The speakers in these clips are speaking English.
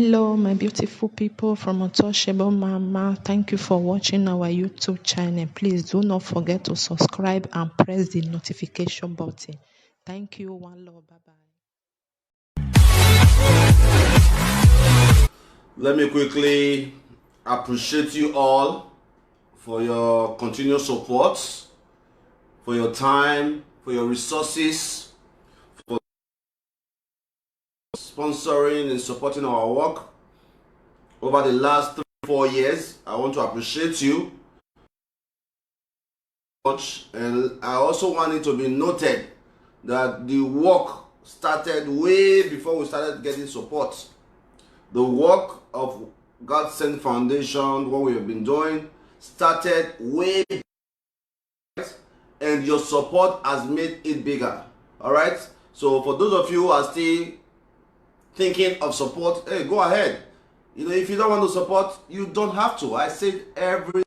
Hello, my beautiful people from Untouchable Mama. Thank you for watching our YouTube channel. Please do not forget to subscribe and press the notification button. Thank you. One love. Bye bye. Let me quickly appreciate you all for your continued support, for your time, for your resources, for sponsoring and supporting our work over the last 3-4 years. I want to appreciate you much, and I also want it to be noted that the work started way before we started getting support. The work of God Sent Foundation, what we have been doing, started way back, and your support has made it bigger. All right. So for those of you who are still thinking of support, hey, go ahead. If you don't want to support, you don't have to. I said every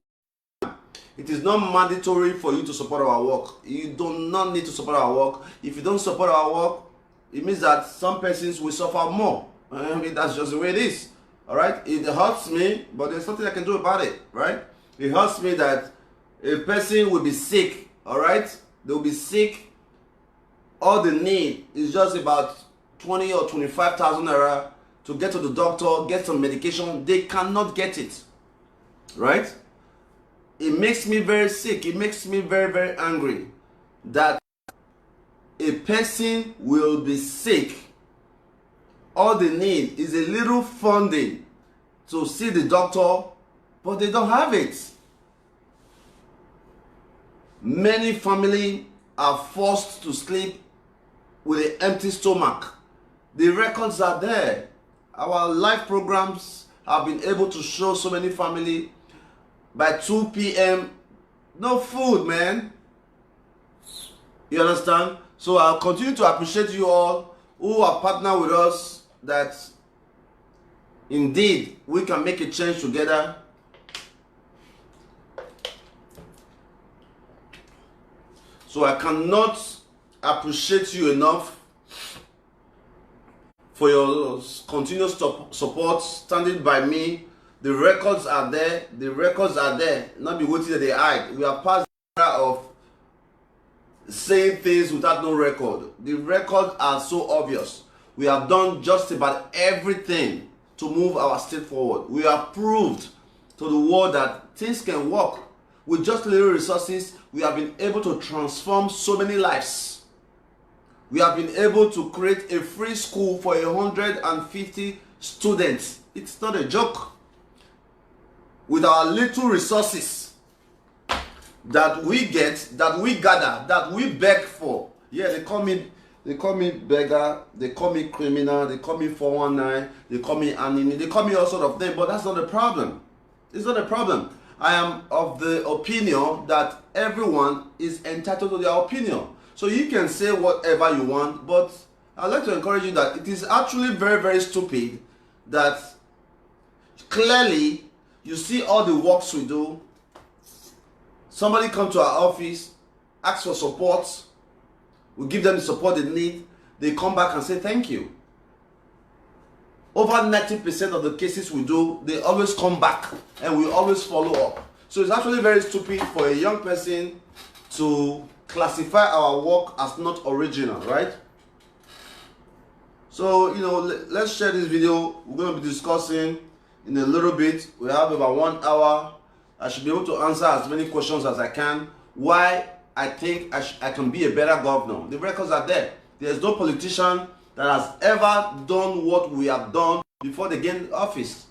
time, it is not mandatory for you to support our work. You do not need to support our work. If you don't support our work, it means that some persons will suffer more. I mean, that's just the way it is. All right. It hurts me, but there's something I can do about it. Right. It hurts me that a person will be sick. All right. They'll be sick. All they need is just about 20 or 25,000 naira to get to the doctor, get some medication. They cannot get it. Right. It makes me very sick. It makes me very, very angry that a person will be sick. All they need is a little funding to see the doctor, but they don't have it. Many families are forced to sleep with an empty stomach. The records are there. Our live programs have been able to show so many families by 2 p.m. no food, man. You understand? So I'll continue to appreciate you all who are partnered with us, that indeed we can make a change together. So I cannot appreciate you enough for your continuous support, standing by me. The records are there. The records are there. Not be waiting that they hide. We are past the era of saying things without no record. The records are so obvious. We have done just about everything to move our state forward. We have proved to the world that things can work. With just little resources, we have been able to transform so many lives. We have been able to create a free school for 150 students. It's not a joke. With our little resources that we get, that we gather, that we beg for. Yeah, they call me beggar, they call me criminal, they call me 419, they call me Anini, they call me all sort of things, but that's not the problem. It's not a problem. I am of the opinion that everyone is entitled to their opinion. So you can say whatever you want, but I'd like to encourage you that it is actually very, very stupid that clearly you see all the works we do. Somebody come to our office, ask for support, we give them the support they need, they come back and say thank you. Over 90% of the cases we do, they always come back and we always follow up. So it's actually very stupid for a young person to classify our work as not original, right? So, let's share this video. We're going to be discussing in a little bit. We have about 1 hour. I should be able to answer as many questions as I can. Why I think I can be a better governor. The records are there. There's no politician that has ever done what we have done before they gain office.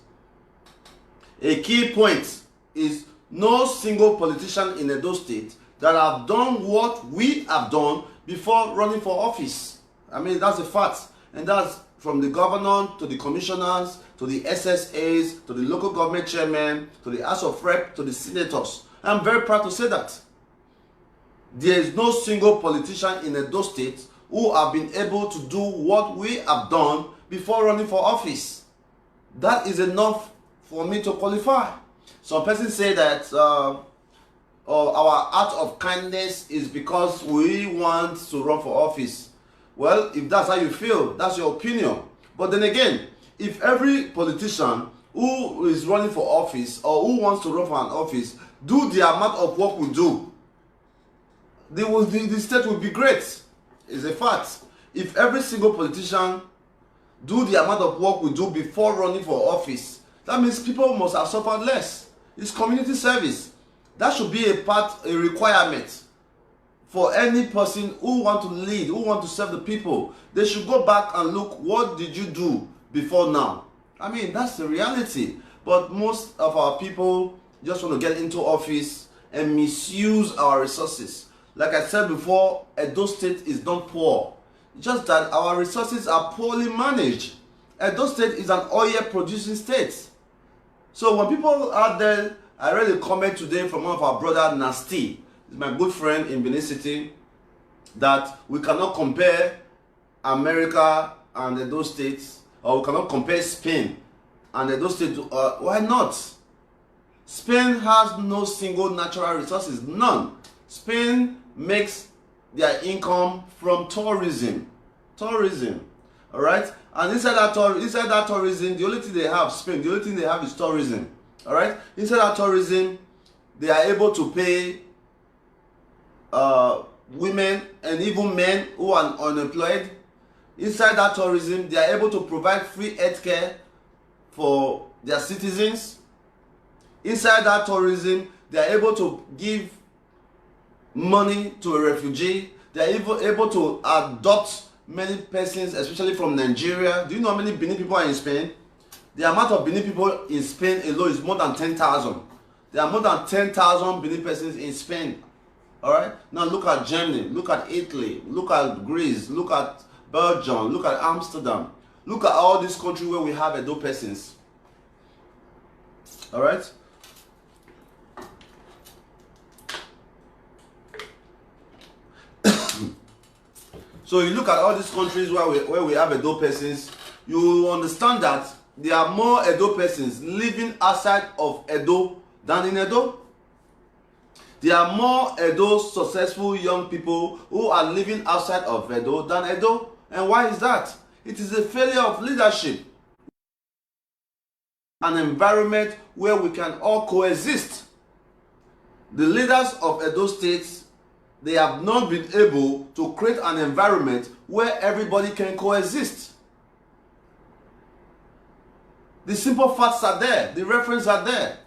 A key point is no single politician in Edo State that have done what we have done before running for office. I mean, that's a fact. And that's from the governor to the commissioners to the SSAs to the local government chairman to the House of Rep to the senators. I'm very proud to say that. There is no single politician in Edo State who have been able to do what we have done before running for office. That is enough for me to qualify. Some persons say that our act of kindness is because we want to run for office. Well, if that's how you feel, that's your opinion. But then again, if every politician who is running for office or who wants to run for an office do the amount of work we do, the state will be great. It's a fact. If every single politician do the amount of work we do before running for office, that means people must have suffered less. It's community service. That should be a requirement for any person who want to lead, who want to serve the people. They should go back and look, what did you do before now? I mean, that's the reality. But most of our people just want to get into office and misuse our resources. Like I said before, Edo State is not poor. Just that our resources are poorly managed. Edo State is an oil producing state. So when people out there, I read a comment today from one of our brother, Nasty, he's my good friend in Benin City, that we cannot compare America and Edo State, or we cannot compare Spain and Edo State. Why not? Spain has no single natural resources, none. Spain makes their income from tourism. All right, and inside that tourism, the only thing they have, Spain, the only thing they have is tourism. All right, inside that tourism, they are able to pay women and even men who are unemployed. Inside that tourism, they are able to provide free healthcare for their citizens. Inside that tourism, they are able to give money to a refugee. They are even able to adopt many persons, especially from Nigeria. Do you know how many Benin people are in Spain? The amount of Benin people in Spain alone is more than 10,000. There are more than 10,000 Benin persons in Spain. All right. Now look at Germany, look at Italy, look at Greece, look at Belgium, look at Amsterdam. Look at all these countries where we have Edo persons. All right. So you look at all these countries where we have Edo persons, you understand that there are more Edo persons living outside of Edo than in Edo. There are more Edo successful young people who are living outside of Edo than Edo. And why is that? It is a failure of leadership. An environment where we can all coexist. The leaders of Edo State, they have not been able to create an environment where everybody can coexist. The simple facts are there. The references are there.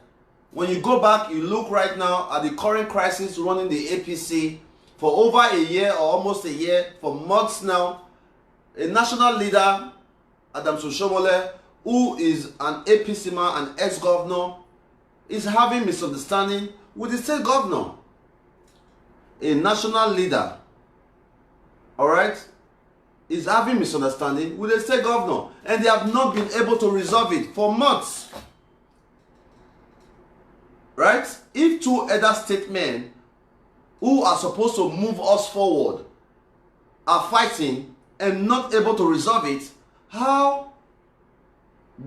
When you go back, you look right now at the current crisis running the APC for over a year or almost a year, for months now. A national leader, Adams Oshiomhole, who is an APC man, an ex-governor, is having misunderstanding with the state governor. A national leader, all right, is having misunderstanding with the state governor, and they have not been able to resolve it for months. Right? If two other statemen who are supposed to move us forward are fighting and not able to resolve it, how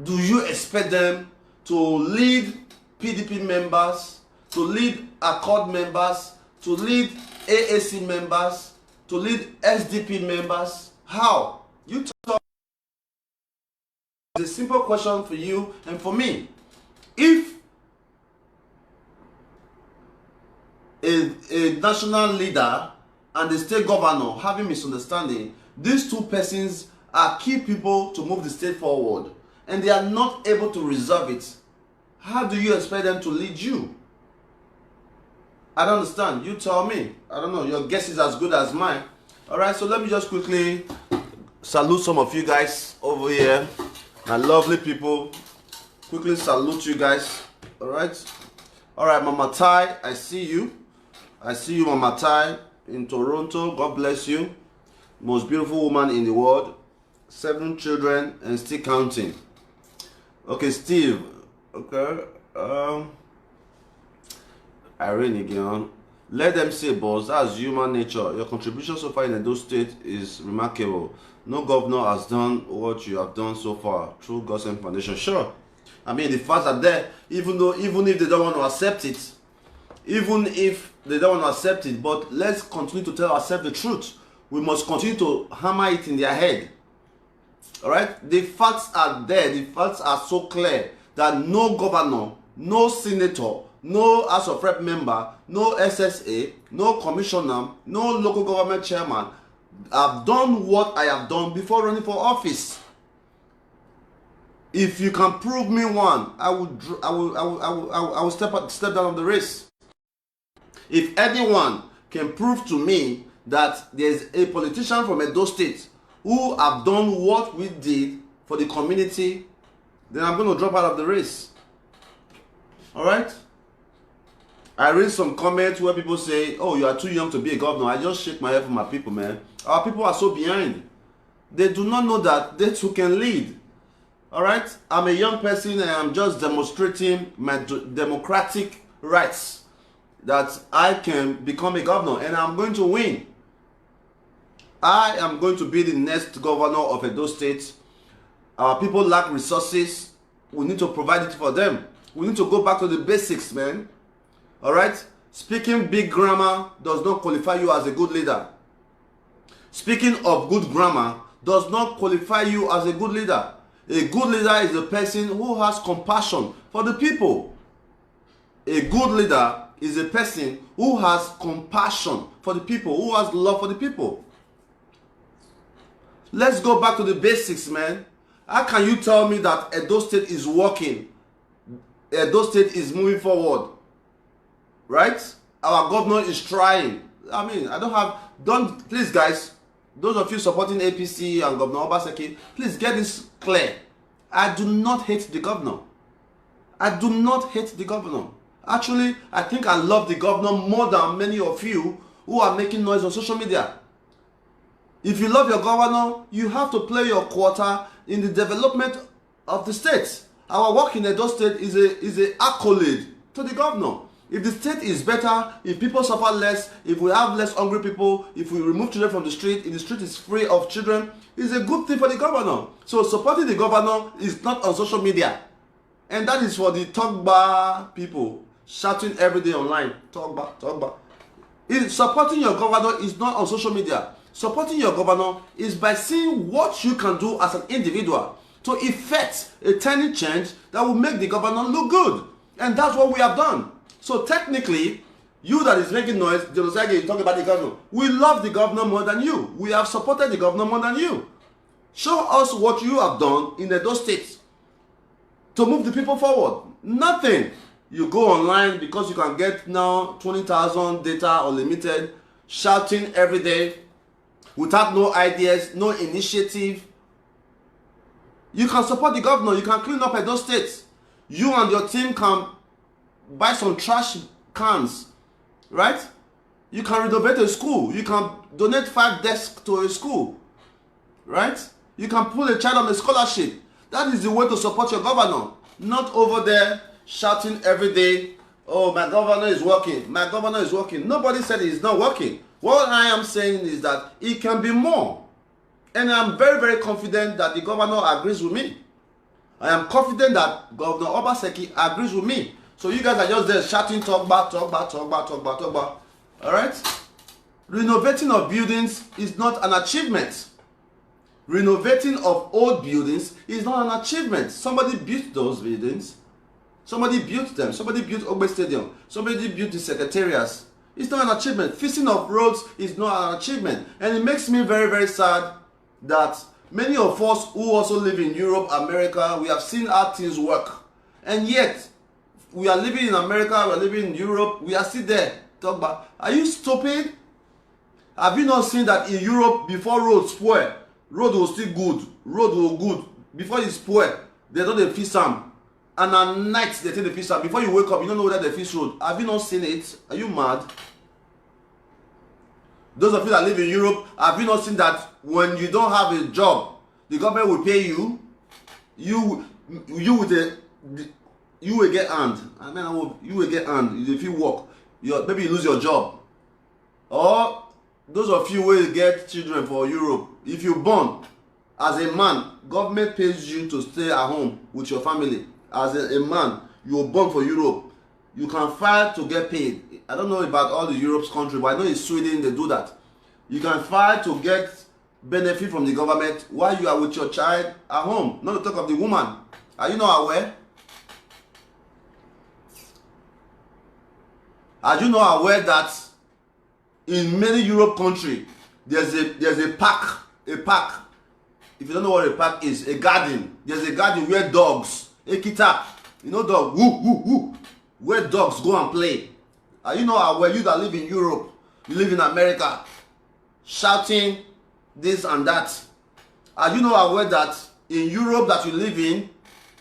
do you expect them to lead PDP members, to lead Accord members, to lead AAC members, to lead SDP members? How? You talk. It's a simple question for you and for me. If a national leader and the state governor having misunderstanding, these two persons are key people to move the state forward, and they are not able to resolve it, how do you expect them to lead you? I don't understand. You tell me. I don't know. Your guess is as good as mine. All right, so let me just quickly salute some of you guys over here. My lovely people. Quickly salute you guys. All right, Mama Tai, I see you. I see you, Mama Tai, in Toronto. God bless you. Most beautiful woman in the world. 7 children and still counting. Okay, Steve. Okay. Irene again. Let them say, boss, that's human nature. Your contribution so far in Edo State is remarkable. No governor has done what you have done so far through Godsend Foundation. Sure. I mean, the facts are there, even if they don't want to accept it. Even if they don't want to accept it, but let's continue to tell ourselves the truth. We must continue to hammer it in their head. All right, the facts are there. The facts are so clear that no governor, no senator, no House of Rep member, no SSA, no commissioner, no local government chairman have done what I have done before running for office. If you can prove me one, I will step down of the race. If anyone can prove to me that there's a politician from Edo State who have done what we did for the community, then I'm going to drop out of the race. All right? I read some comments where people say, oh, you are too young to be a governor. I just shake my head for my people, man. Our people are so behind. They do not know that they too can lead. All right? I'm a young person and I'm just demonstrating my democratic rights that I can become a governor and I'm going to win. I am going to be the next governor of Edo State. Our people lack resources. We need to provide it for them. We need to go back to the basics, man. All right? Speaking big grammar does not qualify you as a good leader. Speaking of good grammar does not qualify you as a good leader. A good leader is a person who has compassion for the people. A good leader is a person who has compassion for the people, who has love for the people. Let's go back to the basics, man. How can you tell me that Edo State is working? Edo State is moving forward. Right? Our governor is trying. I mean, please guys, those of you supporting APC and Governor Obaseki, please get this clear. I do not hate the governor. I do not hate the governor. Actually, I think I love the governor more than many of you who are making noise on social media. If you love your governor, you have to play your quota in the development of the state. Our work in Edo State is a accolade to the governor. If the state is better, if people suffer less, if we have less hungry people, if we remove children from the street, if the street is free of children, it's a good thing for the governor. So supporting the governor is not on social media. And that is for the Togba people shouting every day online. Togba, Togba. Supporting your governor is not on social media. Supporting your governor is by seeing what you can do as an individual to effect a tiny change that will make the governor look good. And that's what we have done. So technically, you that is making noise, Josage, you talk about the governor. We love the governor more than you. We have supported the governor more than you. Show us what you have done in Edo State to move the people forward. Nothing. You go online because you can get now 20,000 data unlimited, shouting every day without no ideas, no initiative. You can support the governor. You can clean up Edo State. You and your team can buy some trash cans, right? You can renovate a school. You can donate 5 desks to a school, right? You can put a child on a scholarship. That is the way to support your governor. Not over there shouting every day, oh, my governor is working. My governor is working. Nobody said he's not working. What I am saying is that it can be more. And I'm very, very confident that the governor agrees with me. I am confident that Governor Obaseki agrees with me. So you guys are just there shouting, talk back. All right? Renovating of buildings is not an achievement. Renovating of old buildings is not an achievement. Somebody built those buildings. Somebody built them. Somebody built Ogbe Stadium. Somebody built the secretariats. It's not an achievement. Fixing of roads is not an achievement. And it makes me very, very sad that many of us who also live in Europe, America, we have seen how things work. And yet, we are living in America, we are living in Europe, we are still there. Talk about, are you stupid? Have you not seen that in Europe, before roads spoil, road was still good, road was good. Before it spoil, they don't fix them. And at night, they take the fix them. Before you wake up, you don't know whether they fix road. Have you not seen it? Are you mad? Those of you that live in Europe, have you not seen that when you don't have a job, the government will pay you, you will get earned. I mean, you will get earned if you work. Maybe you lose your job. Or those of you will get children for Europe. If you born as a man, government pays you to stay at home with your family. As a man, you were born for Europe. You can file to get paid. I don't know about all the Europe's country, but I know in Sweden they do that. You can file to get benefit from the government while you are with your child at home, not to talk of the woman. Are you not aware? Are you not aware that in many Europe countries there's a park, if you don't know what a park is, a garden. There's a garden where dogs, ekita, you know, dog, woo, woo, woo, where dogs go and play. Are you not aware, you that live in Europe, you live in America, shouting this and that? Are you not aware that in Europe that you live in,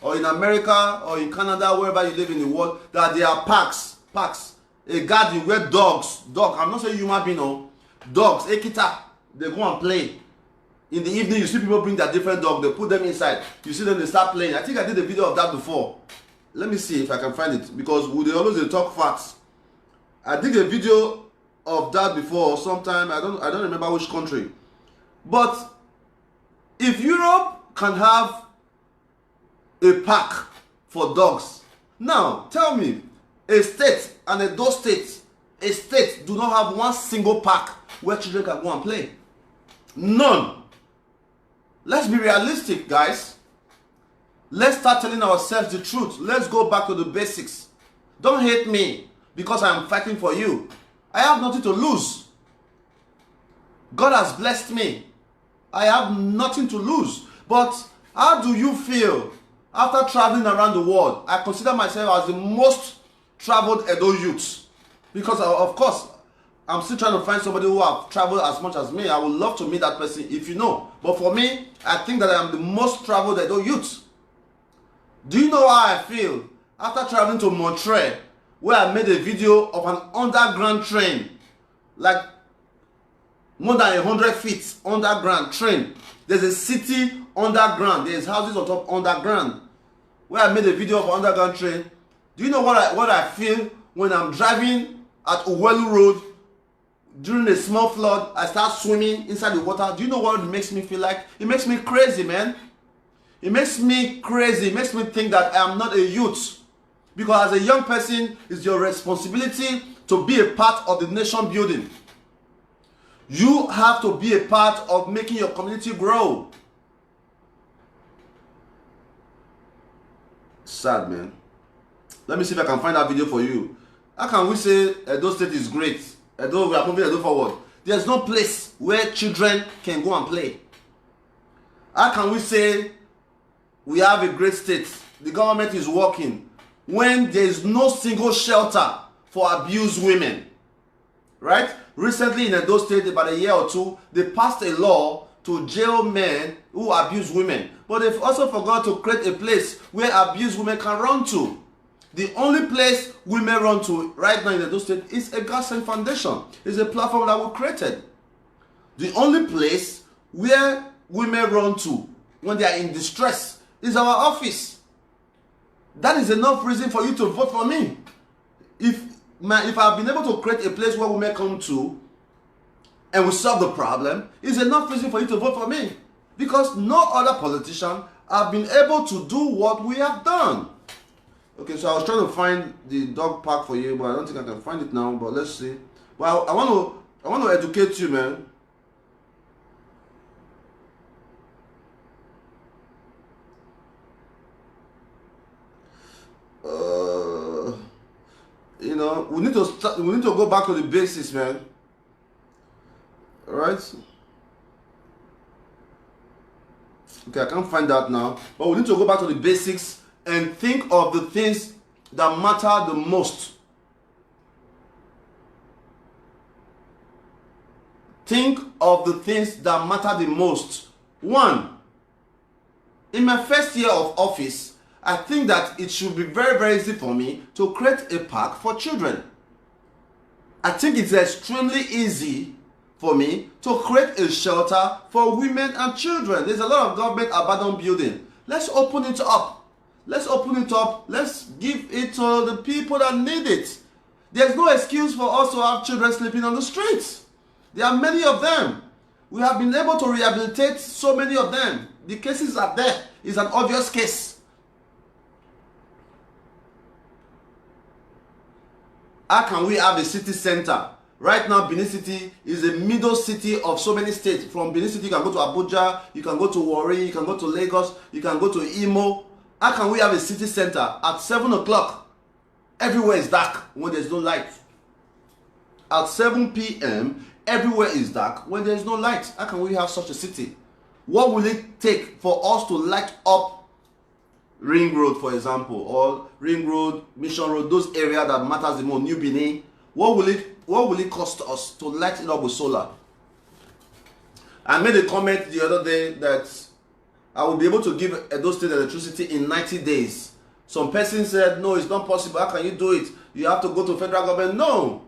or in America, or in Canada, wherever you live in the world, that there are parks, a garden where dogs, I'm not saying human being, no, dogs, ekita, they go and play. In the evening, you see people bring their different dog, they put them inside. You see them, they start playing. I think I did a video of that before. Let me see if I can find it, because they always talk facts. I did a video of that before sometime. I don't remember which country. But if Europe can have a park for dogs, now tell me, a state and a those states, a state do not have one single park where children can go and play. None. Let's be realistic, guys. Let's start telling ourselves the truth. Let's go back to the basics. Don't hate me because I'm fighting for you. I have nothing to lose. God has blessed me. I have nothing to lose. But how do you feel after traveling around the world? I consider myself as the most traveled Edo youth, because of course I'm still trying to find somebody who have traveled as much as me. I would love to meet that person if you know. But for me, I think that I am the most traveled Edo youth. Do you know how I feel after traveling to Montreal, where I made a video of an underground train, like more than 100 feet underground train. There's a city underground, there's houses on top underground, where I made a video of an underground train. Do you know what I feel when I'm driving at Uwelu Road during a small flood? I start swimming inside the water. Do you know what it makes me feel like? It makes me crazy, man. It makes me crazy. It makes me think that I am not a youth. Because as a young person, it's your responsibility to be a part of the nation building. You have to be a part of making your community grow. Sad, man. Let me see if I can find that video for you. How can we say Edo State is great? Edo, we are moving Edo forward. There's no place where children can go and play. How can we say we have a great state, the government is working, when there is no single shelter for abused women? Right? Recently in Edo State, about a year or two, they passed a law to jail men who abuse women. But they've also forgot to create a place where abused women can run to. The only place women run to right now in Edo State is a Godsend Foundation. It's a platform that we created. The only place where women run to when they are in distress is our office. That is enough reason for you to vote for me. If I've been able to create a place where women come to and we solve the problem, it's enough reason for you to vote for me. Because no other politician have been able to do what we have done. Okay, so I was trying to find the dog park for you, but I don't think I can find it now. But let's see. Well, I want to educate you, man. You know, we need to go back to the basics, man. All right. Okay, I can't find that now, but we need to go back to the basics and think of the things that matter the most. Think of the things that matter the most. One, in my first year of office, I think that it should be very, very easy for me to create a park for children. I think it's extremely easy for me to create a shelter for women and children. There's a lot of government abandoned building. Let's open it up. Let's open it up. Let's give it to the people that need it. There's no excuse for us to have children sleeping on the streets. There are many of them. We have been able to rehabilitate so many of them. The cases are there. It's an obvious case. How can we have a city center Right now, Benin City is a middle city of so many states. From Benin City, you can go to Abuja, you can go to Warri, you can go to Lagos, you can go to Imo. How can we have a city center at 7 o'clock? Everywhere is dark when there's no light. At 7 p.m., everywhere is dark when there's no light. How can we have such a city? What will it take for us to light up Ring Road, for example, or Ring Road, Mission Road, those areas that matters the most, New Benin? What will it cost us to light it up with solar? I made a comment the other day that I will be able to give Edo State electricity in 90 days. Some person said, no, it's not possible. How can you do it? You have to go to federal government. No.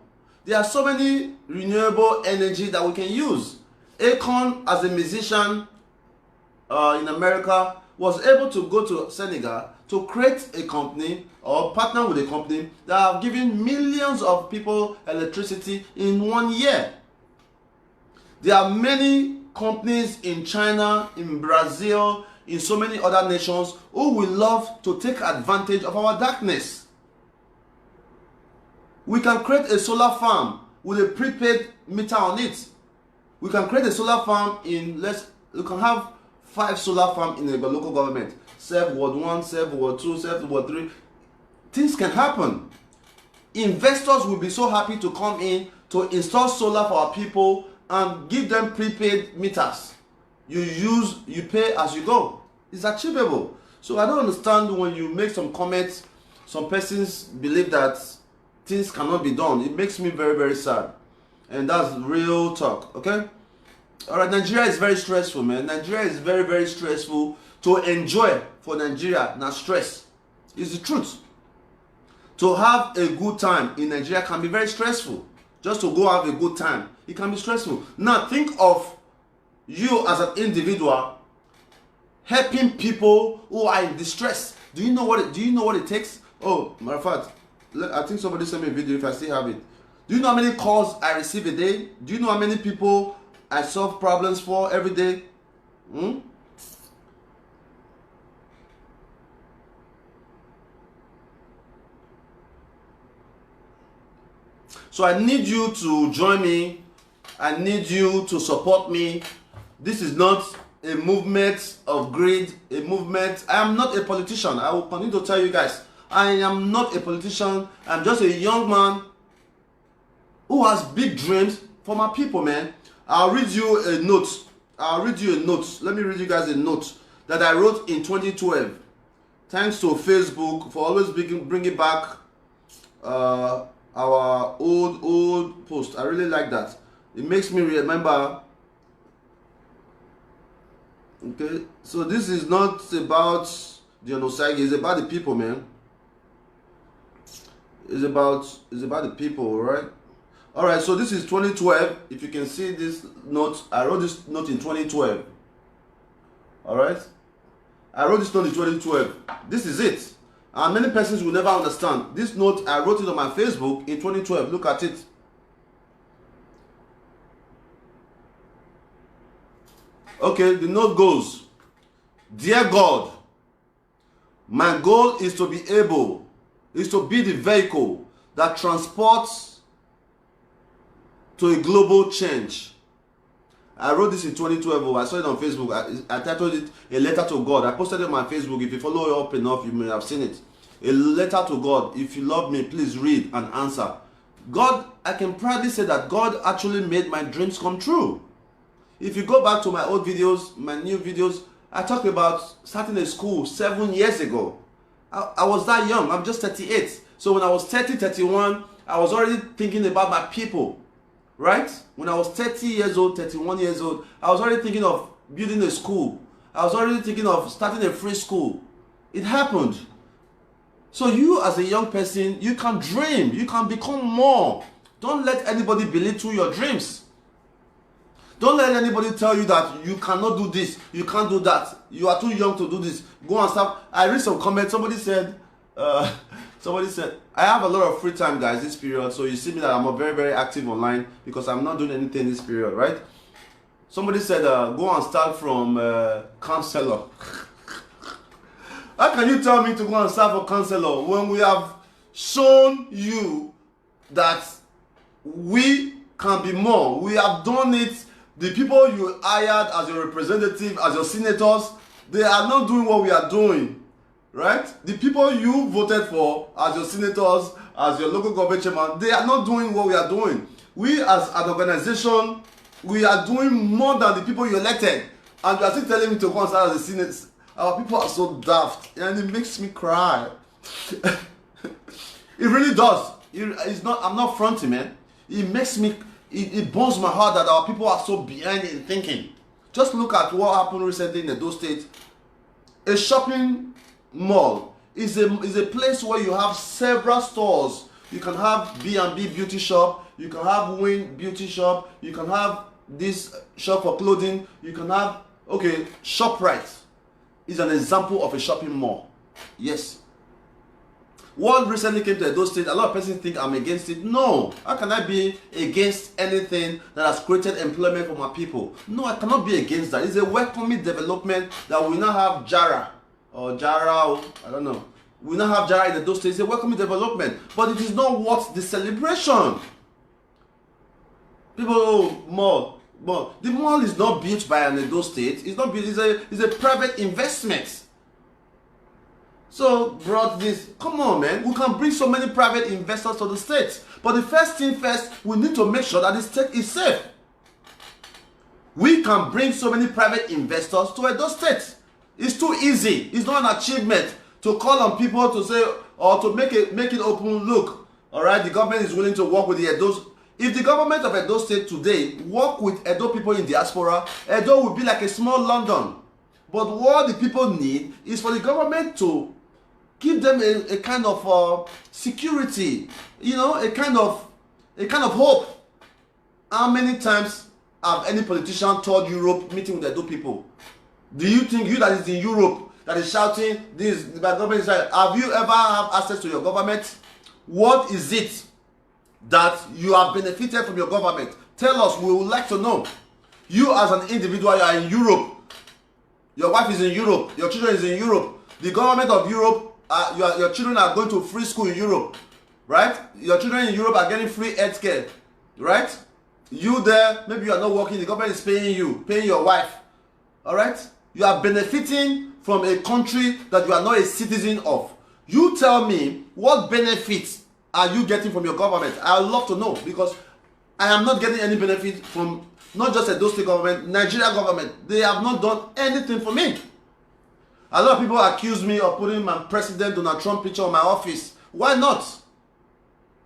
There are so many renewable energy that we can use. Akon, as a musician in America, was able to go to Senegal to create a company or partner with a company that have given millions of people electricity in 1 year. There are many companies in China, in Brazil, in so many other nations who will love to take advantage of our darkness. We can create a solar farm with a prepaid meter on it. We can create a solar farm we can have 5 solar farms in the local government. Serve Ward 1, serve Ward 2, serve Ward 3. Things can happen. Investors will be so happy to come in to install solar for our people and give them prepaid meters. You pay as you go. It's achievable. So I don't understand when you make some comments, some persons believe that things cannot be done. It makes me very, very sad. And that's real talk, okay? Alright, Nigeria is very stressful, man. Nigeria is very, very stressful. To enjoy for Nigeria, not stress. It's the truth. To have a good time in Nigeria can be very stressful. Just to go have a good time, it can be stressful. Now think of you as an individual helping people who are in distress. Do you know what it takes? Oh, matter of fact, I think somebody sent me a video if I still have it. Do you know how many calls I receive a day? Do you know how many people I solve problems for every day? So I need you to join me. I need you to support me. This is not a movement of greed, a movement. I am not a politician. I will continue to tell you guys, I am not a politician. I'm just a young man who has big dreams for my people, man. I'll read you a note. Let me read you guys a note that I wrote in 2012. Thanks to Facebook for always bringing back our old post. I really like that. It makes me remember. Okay, so this is not about the Onosagi. It's about the people, man. It's about the people, right? All right, so this is 2012. If you can see this note, I wrote this note in 2012. All right, I wrote this note in 2012. This is it. And many persons will never understand. This note, I wrote it on my Facebook in 2012. Look at it. Okay, the note goes, Dear God, my goal is to be the vehicle that transports to a global change. I wrote this in 2012. I saw it on Facebook. I titled it A Letter to God. I posted it on my Facebook. If you follow up enough, you may have seen it. A letter to God. If you love me, please read and answer. God, I can proudly say that God actually made my dreams come true. If you go back to my old videos, my new videos, I talked about starting a school 7 years ago. I was that young. I'm just 38. So when I was 30, 31, I was already thinking about my people. Right? When I was 30 years old, 31 years old, I was already thinking of building a school. I was already thinking of starting a free school. It happened. So you as a young person, you can dream. You can become more. Don't let anybody belittle your dreams. Don't let anybody tell you that you cannot do this, you can't do that, you are too young to do this. Go and start. I read some comments. Somebody said, I have a lot of free time, guys, this period. So you see me that I'm very, very active online because I'm not doing anything this period, right? Somebody said, go and start from counselor. How can you tell me to go and start for counselor when we have shown you that we can be more. We have done it. The people you hired as your representative, as your senators, they are not doing what we are doing, right? The people you voted for as your senators, as your local government chairman, they are not doing what we are doing. We as an organization, we are doing more than the people you elected, and you are still telling me to come start as a senate. Our people are so daft, and it makes me cry. It really does. It's not. I'm not fronting, man. It makes me. It burns my heart that our people are so behind in thinking. Just look at what happened recently in Edo State. A shopping mall is a place where you have several stores. You can have B&B beauty shop. You can have Win beauty shop. You can have this shop for clothing. You can have ShopRite is an example of a shopping mall. Yes. What recently came to Edo State, a lot of persons think I'm against it. No, how can I be against anything that has created employment for my people? No, I cannot be against that. It's a welcoming development that we now have Jara, I don't know. We now have Jara in Edo State. It's a welcoming development, but it is not worth the celebration. People, mall. The mall is not built by an Edo State. It's not built. It's a private investment. So, brought this, come on, man, we can bring so many private investors to the state. But the first thing first, we need to make sure that the state is safe. We can bring so many private investors to Edo State. It's too easy. It's not an achievement to call on people to say, or to make it open. Look, all right, the government is willing to work with the Edo. If the government of Edo State today work with Edo people in diaspora, Edo will be like a small London. But what the people need is for the government to give them a kind of security, a kind of hope. How many times have any politician toured Europe meeting with Edo people? Do you think you that is in Europe that is shouting this, the government is right, have you ever had access to your government? What is it that you have benefited from your government? Tell us, we would like to know. You as an individual, you are in Europe. Your wife is in Europe. Your children is in Europe. The government of Europe, your children are going to free school in Europe, right? Your children in Europe are getting free healthcare, right? You there, maybe you are not working, the government is paying you, paying your wife, all right? You are benefiting from a country that you are not a citizen of. You tell me, what benefits are you getting from your government? I would love to know, because I am not getting any benefit from not just Edo State government, Nigeria government. They have not done anything for me. A lot of people accuse me of putting my President Donald Trump picture on my office. Why not?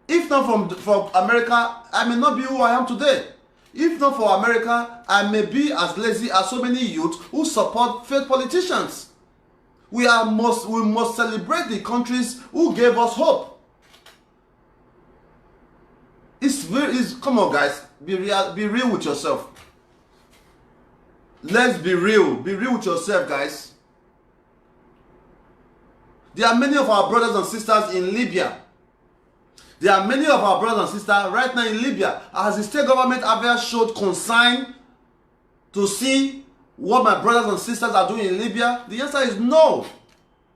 If not from America, I may not be who I am today. If not for America, I may be as lazy as so many youth who support failed politicians. We must celebrate the countries who gave us hope. Come on, guys, be real with yourself. Let's be real with yourself, guys. There are many of our brothers and sisters in Libya. There are many of our brothers and sisters right now in Libya. Has the state government ever showed concern to see what my brothers and sisters are doing in Libya? The answer is no.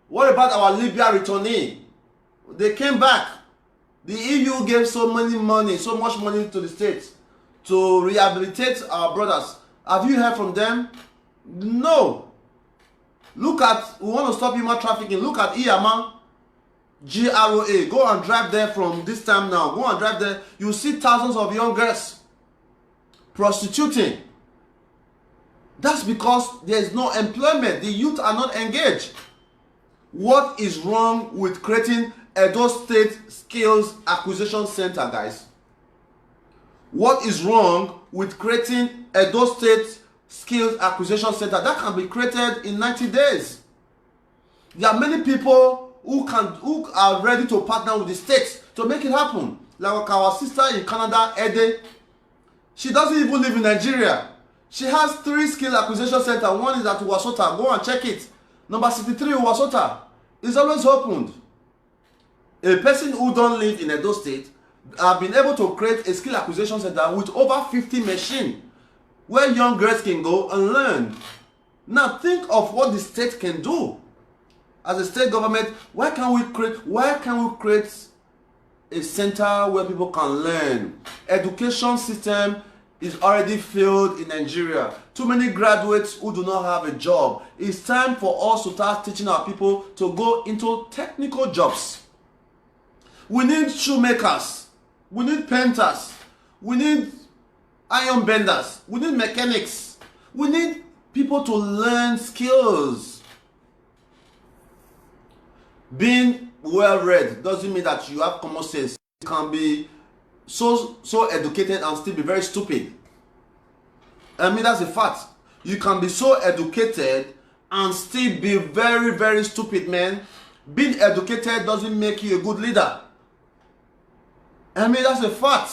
What about our Libya returnee? They came back. The EU gave so much money to the states to rehabilitate our brothers. Have you heard from them? No. Look at, we want to stop human trafficking. Look at Iyama, GROA. Go and drive there from this time now. Go and drive there. You see thousands of young girls prostituting. That's because there is no employment. The youth are not engaged. What is wrong with creating Edo State Skills Acquisition Center, guys? What is wrong with creating Edo State Skills Acquisition Center that can be created in 90 days? There are many people who are ready to partner with the states to make it happen. Like our sister in Canada, Ede. She doesn't even live in Nigeria. She has 3 skill acquisition centers. One is at Wasota. Go and check it. Number 63, Wasota. It's always opened. A person who don't live in Edo State have been able to create a skill acquisition center with over 50 machines where young girls can go and learn. Now think of what the state can do. As a state government, why can we create a center where people can learn. Education system is already failed in Nigeria. Too many graduates who do not have a job. It's time for us to start teaching our people to go into technical jobs. We need shoemakers. We need painters. We need iron benders. We need mechanics. We need people to learn skills. Being well read doesn't mean that you have common sense. You can be so educated and still be very stupid. I mean, that's a fact. You can be so educated and still be very, very stupid, man. Being educated doesn't make you a good leader. I mean, that's a fact.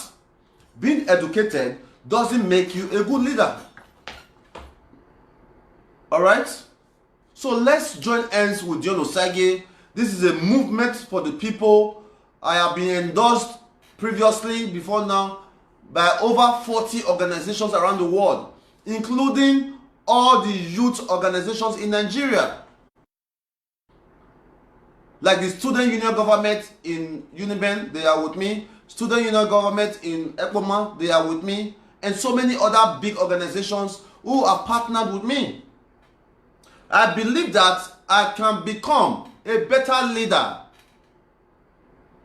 Being educated doesn't make you a good leader. Alright? So let's join hands with John Osagie. This is a movement for the people. I have been endorsed previously, before now, by over 40 organizations around the world, including all the youth organizations in Nigeria. Like the Student Union Government in Uniben, they are with me. Student Union Government in Ekpoma, they are with me. And so many other big organizations who are partnered with me. I believe that I can become a better leader.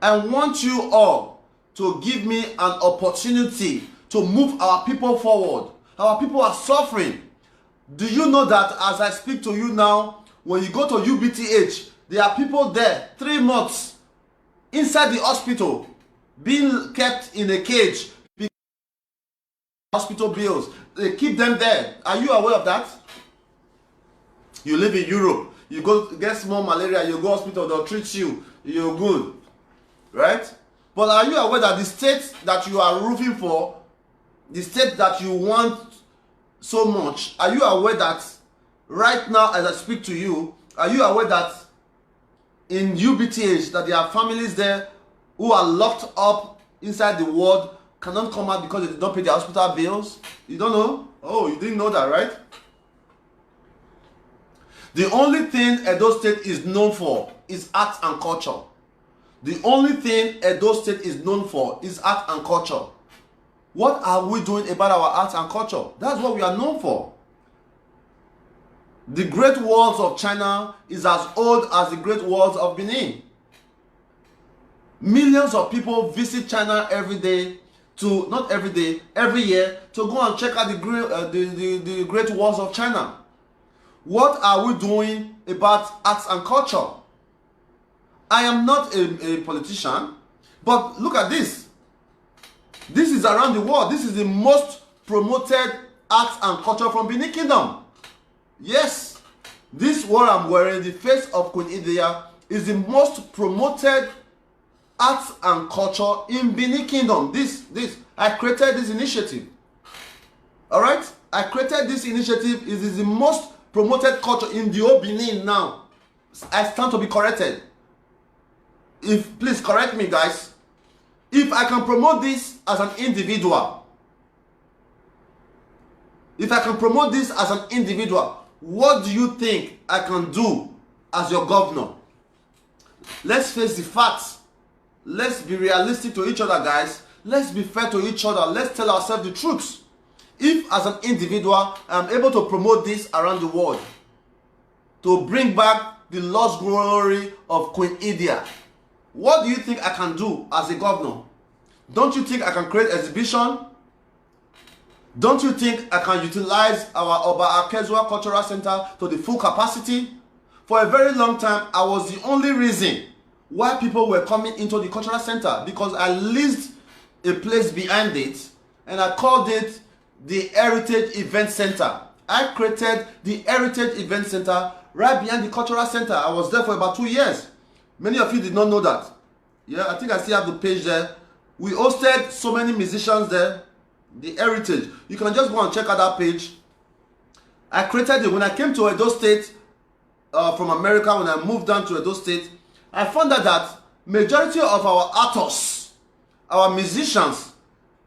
I want you all to give me an opportunity to move our people forward. Our people are suffering. Do you know that as I speak to you now, when you go to UBTH, there are people there 3 months inside the hospital being kept in a cage because of hospital bills. They keep them there. Are you aware of that? You live in Europe, you go get small malaria, you go hospital, they'll treat you, you're good, right? But are you aware that the state that you are rooting for, the state that you want so much, are you aware that right now as I speak to you, are you aware that in UBTH that there are families there who are locked up inside the ward, cannot come out because they did not pay their hospital bills? You don't know? Oh, you didn't know that, right? The only thing Edo State is known for is art and culture. The only thing Edo State is known for is art and culture. What are we doing about our art and culture? That's what we are known for. The Great Walls of China is as old as the Great Walls of Benin. Millions of people visit China every day not every day, every year to go and check out the Great Walls of China. What are we doing about arts and culture? I am not a politician, but look at this. This is around the world. This is the most promoted arts and culture from Benin Kingdom. Yes, this what I'm wearing, the face of Queen Idea, is the most promoted arts and culture in Benin Kingdom. I created this initiative. Alright? I created this initiative. It is the most promoted culture in the whole Benin now. I stand to be corrected. Please correct me, guys. If I can promote this as an individual, what do you think I can do as your governor? Let's face the facts. Let's be realistic to each other, guys. Let's be fair to each other. Let's tell ourselves the truth. If as an individual I'm able to promote this around the world, to bring back the lost glory of Queen Idea, what do you think I can do as a governor? Don't you think I can create exhibition? Don't you think I can utilize our Oba Akezua Cultural Center to the full capacity? For a very long time, I was the only reason why people were coming into the cultural center, because I leased a place behind it and I called it the Heritage Event Center. I created the Heritage Event Center right behind the cultural center. I was there for about 2 years. Many of you did not know that. Yeah, I think I still have the page there. We hosted so many musicians there. The Heritage. You can just go and check out that page. I created it when I came to Edo State from America. When I moved down to Edo State, I found out that majority of our artists, our musicians,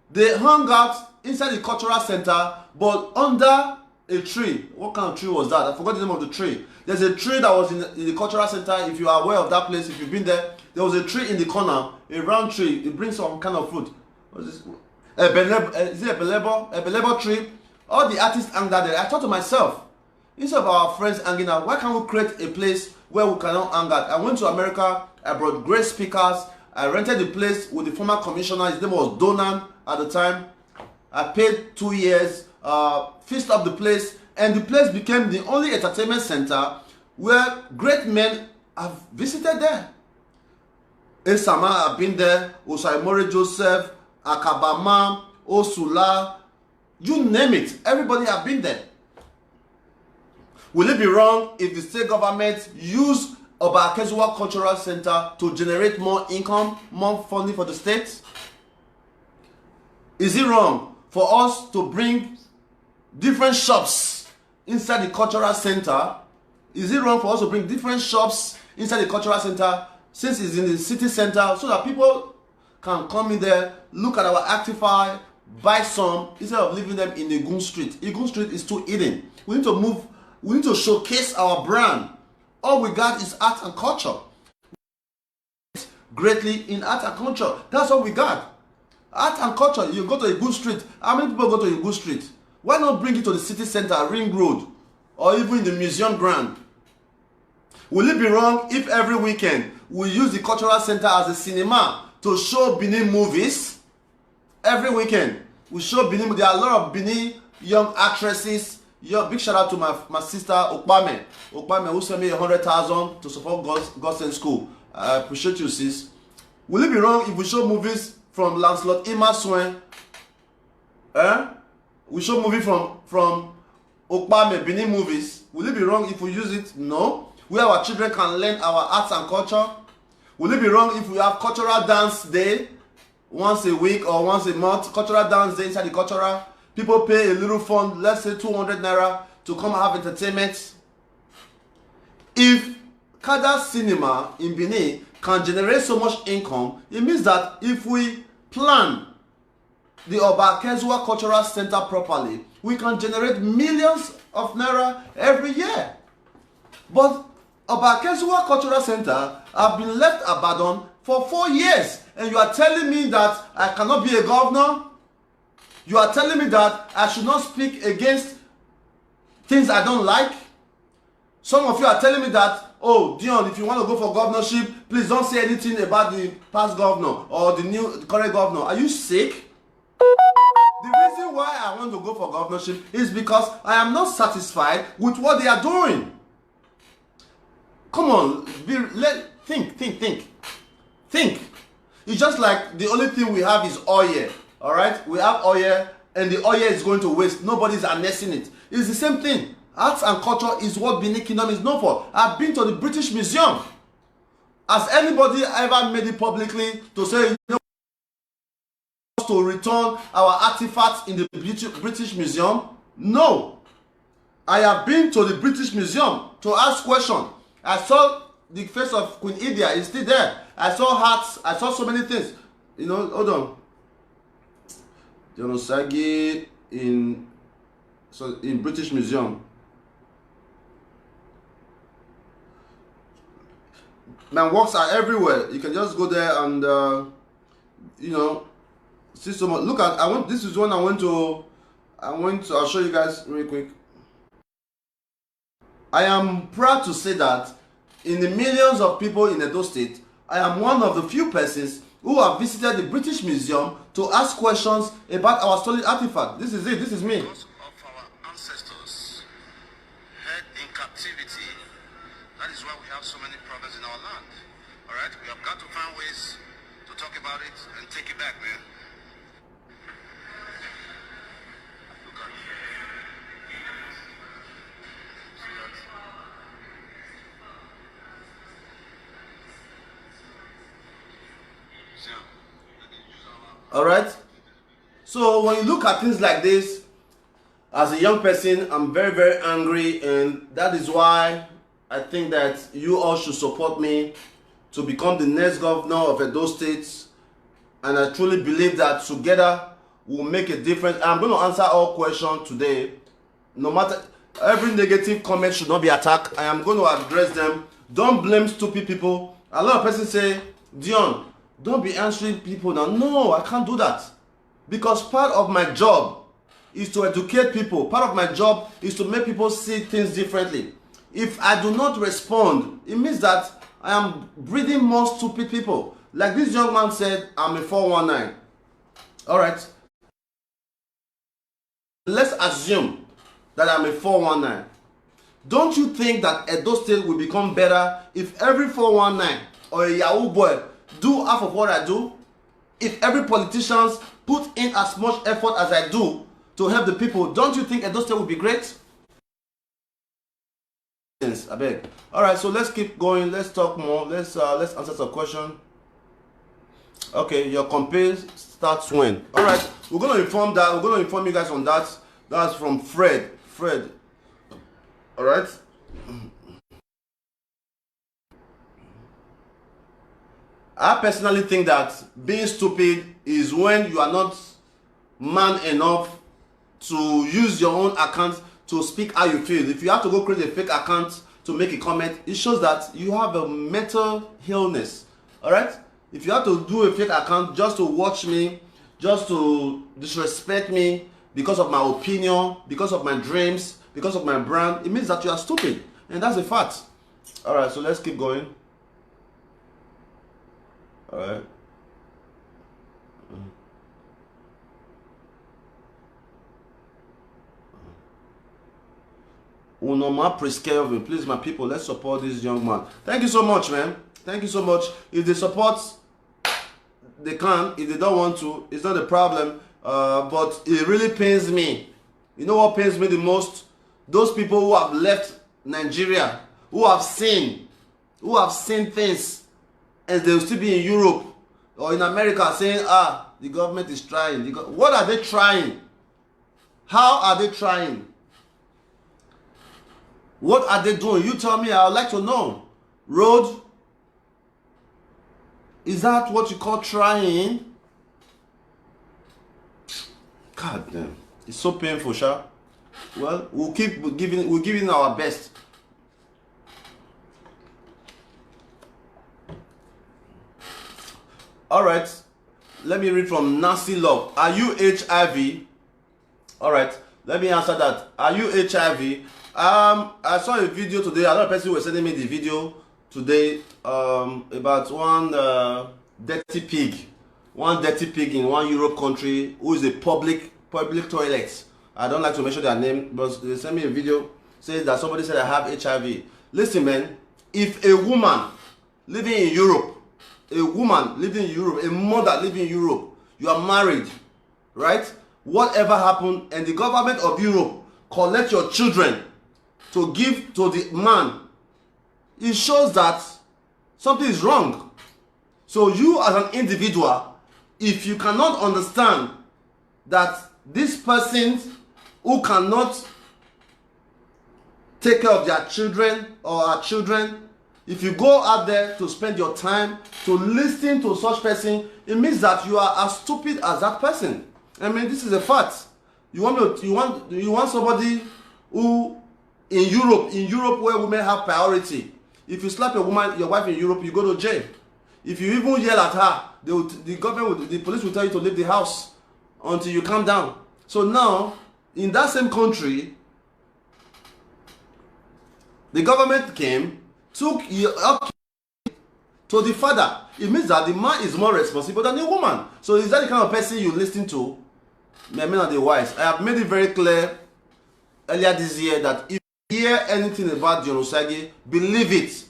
they hung out inside the cultural center, but under a tree. What kind of tree was that? I forgot the name of the tree. There's a tree that was in the cultural center. If you are aware of that place, if you've been there, there was a tree in the corner, a round tree. It brings some kind of fruit. What is this? Is it a belebo tree? All the artists hang out there. I thought to myself, instead of our friends hanging out, why can't we create a place where we cannot hang out? I went to America. I brought great speakers. I rented the place with the former commissioner. His name was Donan at the time. I paid 2 years, fixed up the place, and the place became the only entertainment center where great men have visited there. Esama have been there, Osaimori Joseph, Akabama, Osula, you name it, everybody have been there. Will it be wrong if the state government use Oba Akezuwa Cultural Center to generate more income, more funding for the state? Is it wrong for us to bring different shops inside the cultural center? Is it wrong for us to bring different shops inside the cultural center since it's in the city center so that people can come in there, look at our Actify, buy some instead of leaving them in Igun Street? Igun Street is too hidden. We need to move, we need to showcase our brand. All we got is art and culture. Greatly in art and culture. That's all we got. Art and culture. You go to Igun Street. How many people go to Igun Street? Why not bring it to the city center, Ring Road, or even in the museum ground? Will it be wrong if every weekend we use the cultural center as a cinema to show Benin movies? Every weekend we show Benin. There are a lot of Benin young actresses. Big shout out to my sister Okpame, who sent me 100,000 to support Godsend School. I appreciate you, sis. Will it be wrong if we show movies from Lancelot Imasuen? We show movie from Okpame, Benin movies. Will it be wrong if we use it? No. Where our children can learn our arts and culture. Will it be wrong if we have cultural dance day once a week or once a month? Cultural dance day inside the cultural. People pay a little fund, let's say 200 naira, to come and have entertainment. If Kada Cinema in Benin can generate so much income, it means that if we plan the Oba Akezuwa Cultural Center properly, we can generate millions of naira every year. But Oba Akezuwa Cultural Center have been left abandoned for 4 years, and you are telling me that I cannot be a governor? You are telling me that I should not speak against things I don't like? Some of you are telling me that, oh, Dion, if you want to go for governorship, please don't say anything about the past governor or the current governor. Are you sick? The reason why I want to go for governorship is because I am not satisfied with what they are doing. Come on, think. It's just like the only thing we have is oil. All right, we have oil, and the oil is going to waste. Nobody's harnessing it. It's the same thing. Arts and culture is what Benin Kingdom is known for. I've been to the British Museum. Has anybody ever made it publicly to say, you know, to return our artifacts in the British Museum? No. I have been to the British Museum to ask questions. I saw the face of Queen Idia. It's still there. I saw hats. I saw so many things. You know, hold on. Jonosagi in British Museum. Man, works are everywhere. You can just go there and you know, see so much. Look at this is one I went to. I'll show you guys real quick. I am proud to say that in the millions of people in Edo State, I am one of the few persons who have visited the British Museum to ask questions about our stolen artifact. This is it. This is me. Most of our ancestors held in captivity. That is why we have so many problems in our land. All right, we have got to find ways to talk about it and take it back, man. Look at it. See that? All right. So when you look at things like this, as a young person, I'm very, very angry, and that is why I think that you all should support me to become the next governor of Edo State. And I truly believe that together we'll make a difference. I'm going to answer all questions today. no matter, every negative comment should not be attacked. I am going to address them. Don't blame stupid people. A lot of persons say, Dion, don't be answering people now. No, I can't do that. Because part of my job is to educate people. Part of my job is to make people see things differently. If I do not respond, it means that I am breeding more stupid people. Like this young man said, I'm a 419. Alright. Let's assume that I'm a 419. Don't you think that Edo State will become better if every 419 or a Yahoo boy do half of what I do? If every politician put in as much effort as I do to help the people, don't you think Edo State will be great? I beg. Alright, so let's keep going. Let's talk more. Let's answer some question. Okay, your campaign starts when? Alright, we're gonna inform that. We're gonna inform you guys on that. That's from Fred. Alright. I personally think that being stupid is when you are not man enough to use your own account to speak how you feel. If you have to go create a fake account to make a comment, it shows that you have a mental illness. Alright? If you have to do a fake account just to watch me, just to disrespect me because of my opinion, because of my dreams, because of my brand, it means that you are stupid. And that's a fact. Alright, so let's keep going. Alright. Unoma Preskelvin, please, my people, let's support this young man. Thank you so much, man. Thank you so much. If they support, they can. If they don't want to, it's not a problem. But it really pains me. You know what pains me the most? Those people who have left Nigeria, who have seen things, and they'll still be in Europe or in America saying, the government is trying. What are they trying? How are they trying? What are they doing? You tell me, I would like to know. Road, is that what you call trying? God damn, it's so painful, Sha. Well, we'll keep giving our best. All right, let me read from Nancy Love. Are you HIV? All right, let me answer that. Are you HIV? I saw a video today. A lot of people were sending me the video today about one dirty pig in one Europe country who is a public toilet. I don't like to mention their name, but they sent me a video saying that somebody said I have HIV. Listen, man, if a woman living in Europe, a mother living in Europe, you are married, right? Whatever happened, and the government of Europe collect your children to give to the man, it shows that something is wrong. So you as an individual, if you cannot understand that this person who cannot take care of their children or our children, if you go out there to spend your time to listen to such person, it means that you are as stupid as that person. I mean, this is a fact. You want somebody who in Europe where women have priority. If you slap your wife in Europe, you go to jail. If you even yell at her, the police will tell you to leave the house until you calm down. So now, in that same country, the government came, took you up to the father. It means that the man is more responsible than the woman. So is that the kind of person you listen to? Men are the wise. I have made it very clear earlier this year that if you hear anything about Dion Osagie, believe it.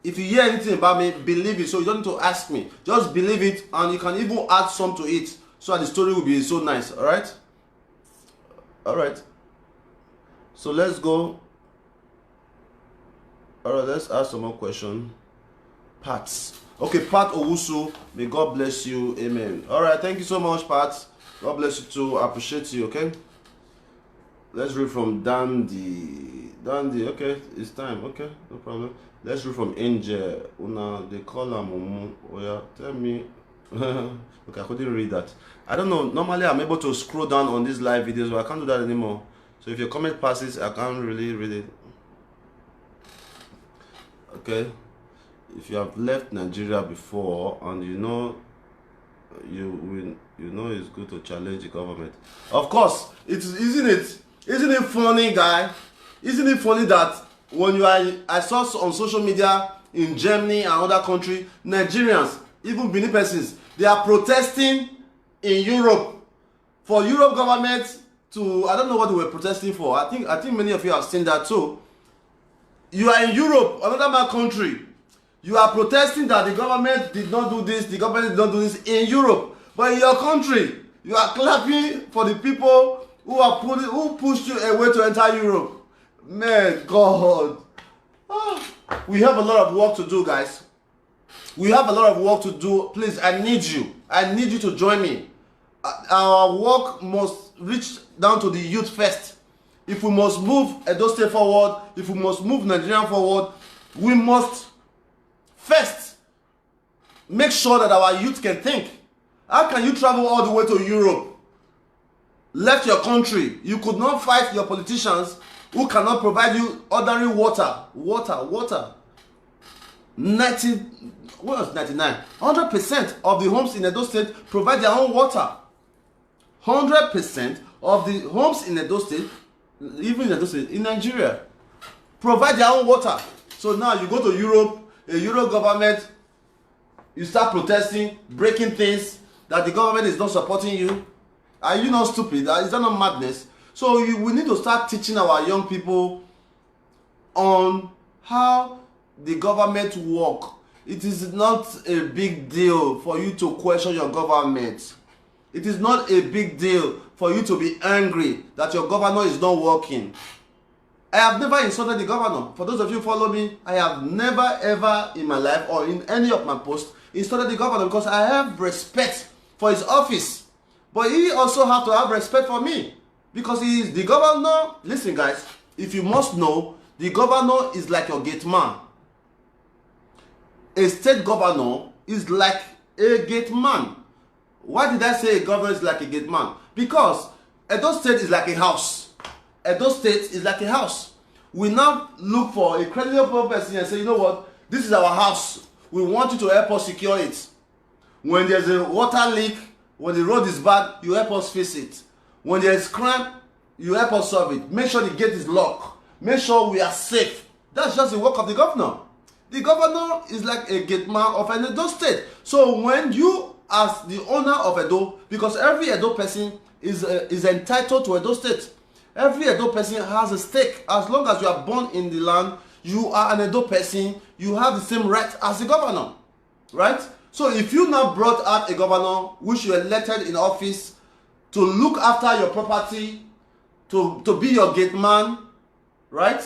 If you hear anything about me, believe it. So you don't need to ask me. Just believe it, and you can even add some to it, so that the story will be so nice. Alright? Alright. So let's go. Alright, let's ask some more questions. Pat. Okay, Pat Owusu. May God bless you. Amen. Alright, thank you so much, Pat. God bless you too. I appreciate you, okay? Let's read from Dandy. Okay, it's time. Okay, no problem. Let's read from Angel. Una, they call her Mumu. Oh yeah, tell me. Okay, I couldn't read that. I don't know. Normally, I'm able to scroll down on these live videos, but I can't do that anymore. So if your comment passes, I can't really read it. Okay. If you have left Nigeria before and you know it's good to challenge the government. Of course, isn't it funny, guy? Isn't it funny that when you are, I saw on social media in Germany and other countries, Nigerians, even Benin persons, they are protesting in Europe for Europe government to, I don't know what they were protesting for. I think many of you have seen that too. You are in Europe, another man country. You are protesting that the government did not do this, the government did not do this in Europe. But in your country, you are clapping for the people who pushed you away to enter Europe. Man, God. We have a lot of work to do, guys. We have a lot of work to do. Please, I need you. I need you to join me. Our work must reach down to the youth first. If we must move Edo State forward, if we must move Nigeria forward, we must first make sure that our youth can think. How can you travel all the way to Europe, left your country? You could not fight your politicians who cannot provide you ordinary water. 100% of the homes in Edo State provide their own water. 100% of the homes in Edo State, even in Edo State, in Nigeria, provide their own water. So now you go to Europe, a Euro government, you start protesting, breaking things, that the government is not supporting you. Are you not stupid? Is that not madness? So we need to start teaching our young people on how the government work. It is not a big deal for you to question your government. It is not a big deal for you to be angry that your governor is not working. I have never insulted the governor. For those of you who follow me, I have never ever in my life or in any of my posts insulted the governor because I have respect for his office. But he also has to have respect for me because he is the governor. Listen, guys, if you must know, the governor is like your gate man. A state governor is like a gate man. Why did I say a governor is like a gate man? Because Edo State is like a house. Edo State is like a house. We now look for a credible person and say, you know what, this is our house. We want you to help us secure it. When there's a water leak, when the road is bad, you help us fix it. When there's crime, you help us solve it. Make sure the gate is locked. Make sure we are safe. That's just the work of the governor. The governor is like a gate man of an Edo State. So when you, as the owner of Edo, because every Edo person is entitled to Edo State. Every Edo person has a stake. As long as you are born in the land, you are an Edo person, you have the same right as the governor. Right? So if you now brought out a governor which you elected in office to look after your property, to be your gate man, right?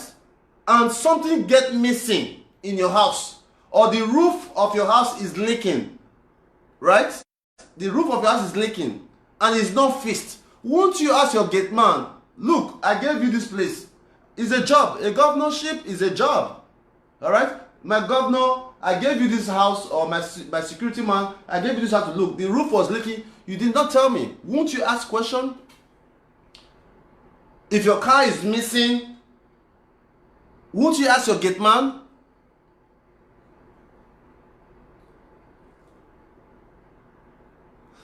And something get missing in your house, or the roof of your house is leaking, right? The roof of your house is leaking and it's not fixed. Won't you ask your gate man, look, I gave you this place. It's a job. A governorship is a job. All right? My governor, I gave you this house, or my security man, I gave you this house to look. The roof was leaking. You did not tell me. Won't you ask question? If your car is missing, won't you ask your gate man?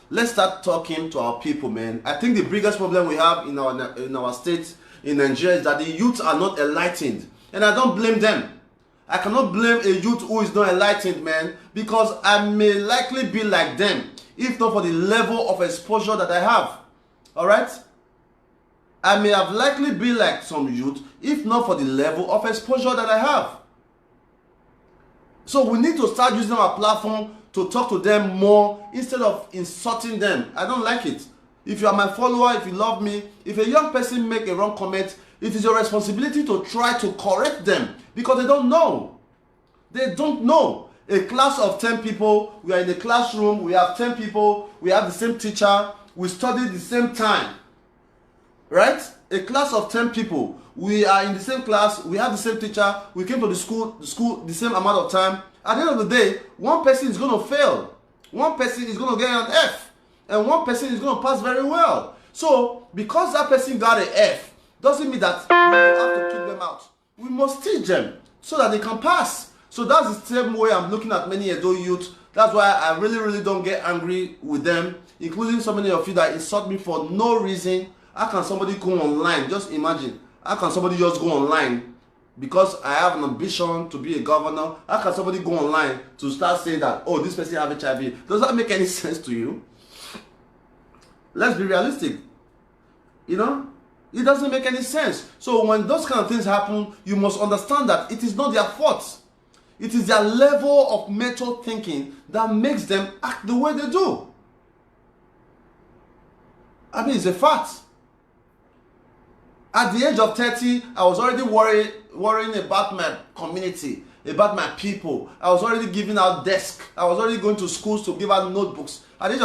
Let's start talking to our people, man. I think the biggest problem we have in our state, in Nigeria, is that the youth are not enlightened. And I don't blame them. I cannot blame a youth who is not enlightened, man, because I may likely be like them, if not for the level of exposure that I have. Alright? I may have likely be like some youth, if not for the level of exposure that I have. So we need to start using our platform to talk to them more instead of insulting them. I don't like it. If you are my follower, if you love me, if a young person make a wrong comment, it is your responsibility to try to correct them because they don't know. They don't know. A class of 10 people, we are in a classroom, we have 10 people, we have the same teacher, we study the same time. Right? A class of 10 people, we are in the same class, we have the same teacher, we came to the school the same amount of time. At the end of the day, one person is going to fail. One person is going to get an F. And one person is going to pass very well. So, because that person got an F, doesn't mean that we have to kick them out. We must teach them so that they can pass. So that's the same way I'm looking at many Edo youth. That's why I really don't get angry with them, including so many of you that insult me for no reason. How can somebody go online? Just imagine. How can somebody just go online because I have an ambition to be a governor? How can somebody go online to start saying that, oh, this person have HIV? Does that make any sense to you? Let's be realistic. You know, it doesn't make any sense. So when those kind of things happen, you must understand that it is not their fault. It is their level of mature thinking that makes them act the way they do. I mean, it's a fact. At the age of 30, I was already worrying about my community, about my people. I was already giving out desks. I was already going to schools to give out notebooks. At the age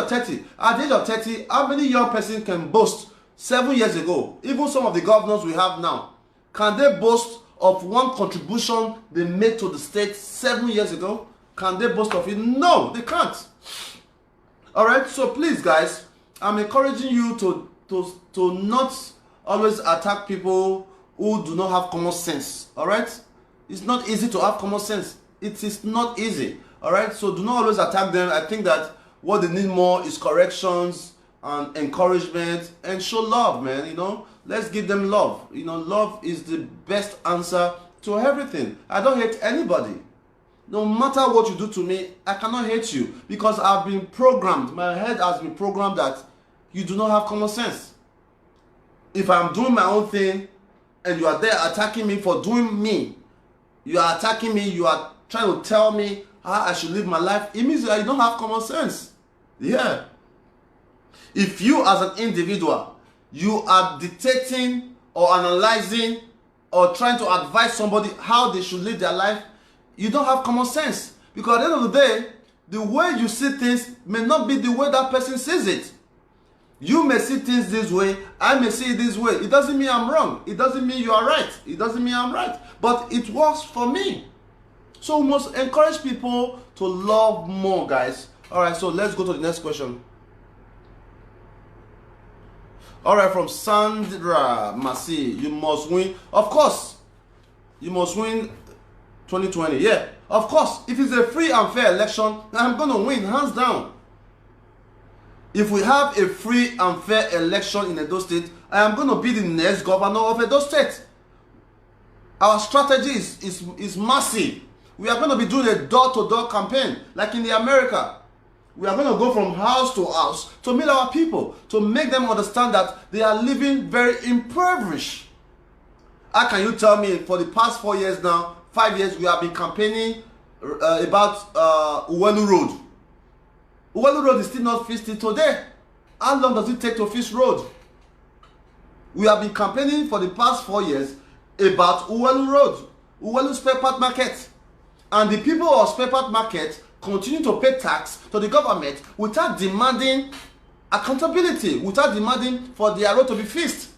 of 30, how many young person can boast 7 years ago, even some of the governors we have now, can they boast of one contribution they made to the state 7 years ago? Can they boast of it? No, they can't. All right, so please, guys, I'm encouraging you to not always attack people who do not have common sense. All right, it's not easy to have common sense. It is not easy. All right, so do not always attack them. I think that what they need more is corrections and encouragement, and show love, man. You know, let's give them love. You know, love is the best answer to everything. I don't hate anybody. No matter what you do to me, I cannot hate you because I've been programmed. My head has been programmed that you do not have common sense. If I'm doing my own thing and you are there attacking me for doing me, you are attacking me, you are trying to tell me how I should live my life, it means that you don't have common sense. Yeah. If you as an individual, you are dictating or analyzing or trying to advise somebody how they should live their life, you don't have common sense. Because at the end of the day, the way you see things may not be the way that person sees it. You may see things this way, I may see it this way. It doesn't mean I'm wrong. It doesn't mean you are right. It doesn't mean I'm right. But it works for me. So we must encourage people to love more, guys. All right, so let's go to the next question. All right, from Sandra Masi, you must win. Of course, you must win 2020. Yeah, of course. If it's a free and fair election, I'm going to win, hands down. If we have a free and fair election in Edo State, I am going to be the next governor of Edo State. Our strategy is massive. We are going to be doing a door-to-door campaign like in the America. We are going to go from house to house to meet our people, to make them understand that they are living very impoverished. How can you tell me for the past 4 years now, 5 years, we have been campaigning about Uwelu Road. Uwelu Road is still not fixed today. How long does it take to fix road? We have been campaigning for the past 4 years about Uwelu Road, Uwelu Spare Part Market. And the people of Spare Part Market continue to pay tax to the government without demanding accountability, without demanding for their road to be fixed.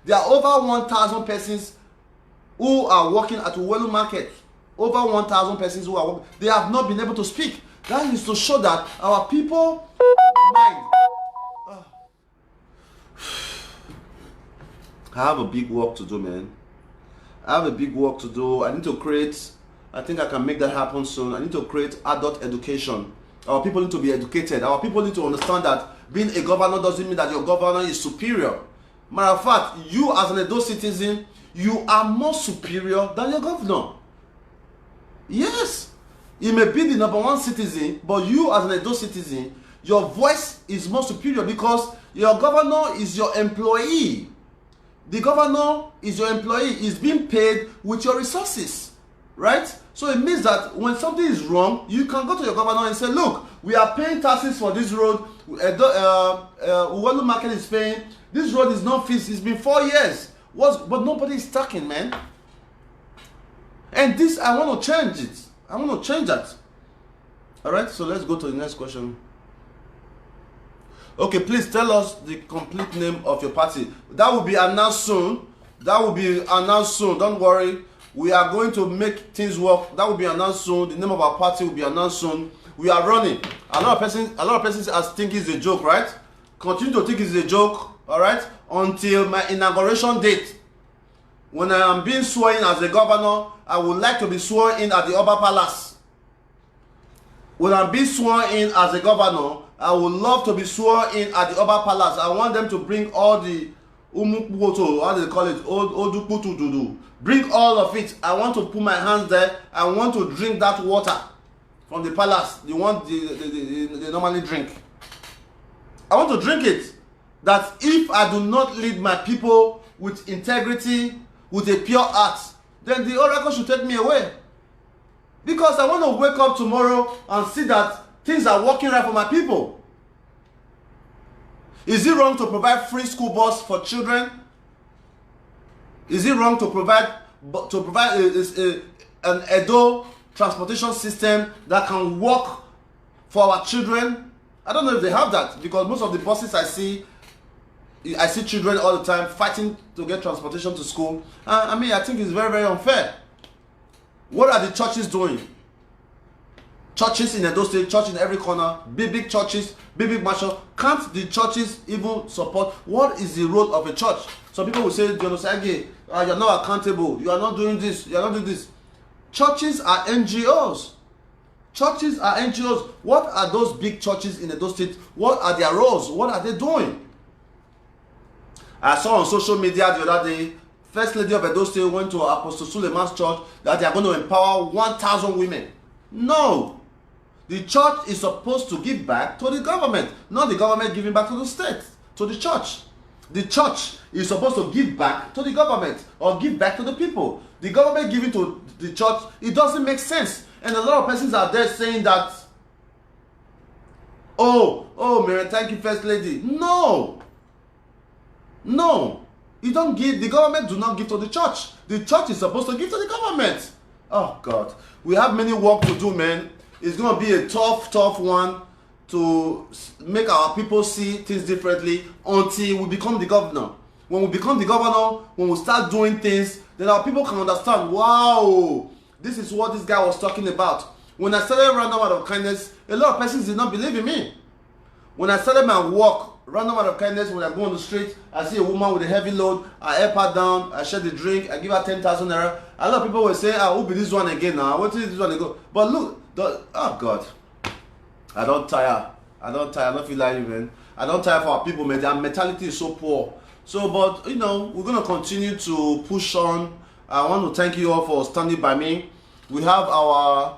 There are over 1,000 persons who are working at Uwelu Market. Over 1,000 persons who are working. They have not been able to speak. That is to show that our people mind. I have a big work to do, man. I have a big work to do. I need to create, I think I can make that happen soon. I need to create adult education. Our people need to be educated. Our people need to understand that being a governor doesn't mean that your governor is superior. Matter of fact, you as an Edo citizen, you are more superior than your governor. Yes. He may be the #1 citizen, but you as an Edo citizen, your voice is more superior because your governor is your employee. The governor is your employee. He's being paid with your resources, right? So it means that when something is wrong, you can go to your governor and say, look, we are paying taxes for this road. Uwelu Market is paying. This road is not fixed. It's been 4 years. But nobody is talking, man. And this, I want to change it. I want to change that. All right, so let's go to the next question. Okay, please tell us the complete name of your party. That will be announced soon. That will be announced soon. Don't worry. We are going to make things work. That will be announced soon. The name of our party will be announced soon. We are running. A lot of persons are thinking it's a joke, right? Continue to think it's a joke, all right? Until my inauguration date. When I am being sworn in as a governor, I would like to be sworn in at the Oba Palace. When I'm being sworn in as a governor, I would love to be sworn in at the Oba Palace. I want them to bring all the umukwoto, how do they call it, oduputududu. Bring all of it. I want to put my hands there. I want to drink that water from the palace. The one they normally drink. I want to drink it. That if I do not lead my people with integrity, with a pure heart, then the oracle should take me away. Because I want to wake up tomorrow and see that things are working right for my people. Is it wrong to provide free school bus for children? Is it wrong to provide an Edo transportation system that can work for our children? I don't know if they have that, because most of the buses I see children all the time fighting to get transportation to school. I mean, I think it's very, very unfair. What are the churches doing? Churches in Edo State, church in every corner, big churches, big mansion. Can't the churches even support? What is the role of a church? Some people will say, you're not accountable, you are not doing this, you are not doing this. Churches are NGOs. Churches are NGOs. What are those big churches in Edo State? What are their roles? What are they doing? I saw on social media the other day, First Lady of Edo State went to Apostle Suleiman's church that they are going to empower 1,000 women. No. The church is supposed to give back to the government, not the government giving back to the state, to the church. The church is supposed to give back to the government or give back to the people. The government giving to the church, it doesn't make sense. And a lot of persons are there saying that, oh, Mary, thank you, First Lady. No. You don't give, the government do not give to the church. The church is supposed to give to the government. Oh, God. We have many work to do, man. It's going to be a tough one to make our people see things differently until we become the governor. When we become the governor, when we start doing things, then our people can understand, wow, this is what this guy was talking about. When I started Random Act of Kindness, a lot of persons did not believe in me. When I started my walk, Random Act of Kindness, when I go on the street, I see a woman with a heavy load, I help her down, I share the drink, I give her 10,000 naira. A lot of people will say, who be this one again now? What is this one again? But look, oh God, I don't tire. I don't feel like you, man. I don't tire for our people, man. Their mentality is so poor. So, but, we're going to continue to push on. I want to thank you all for standing by me. We have our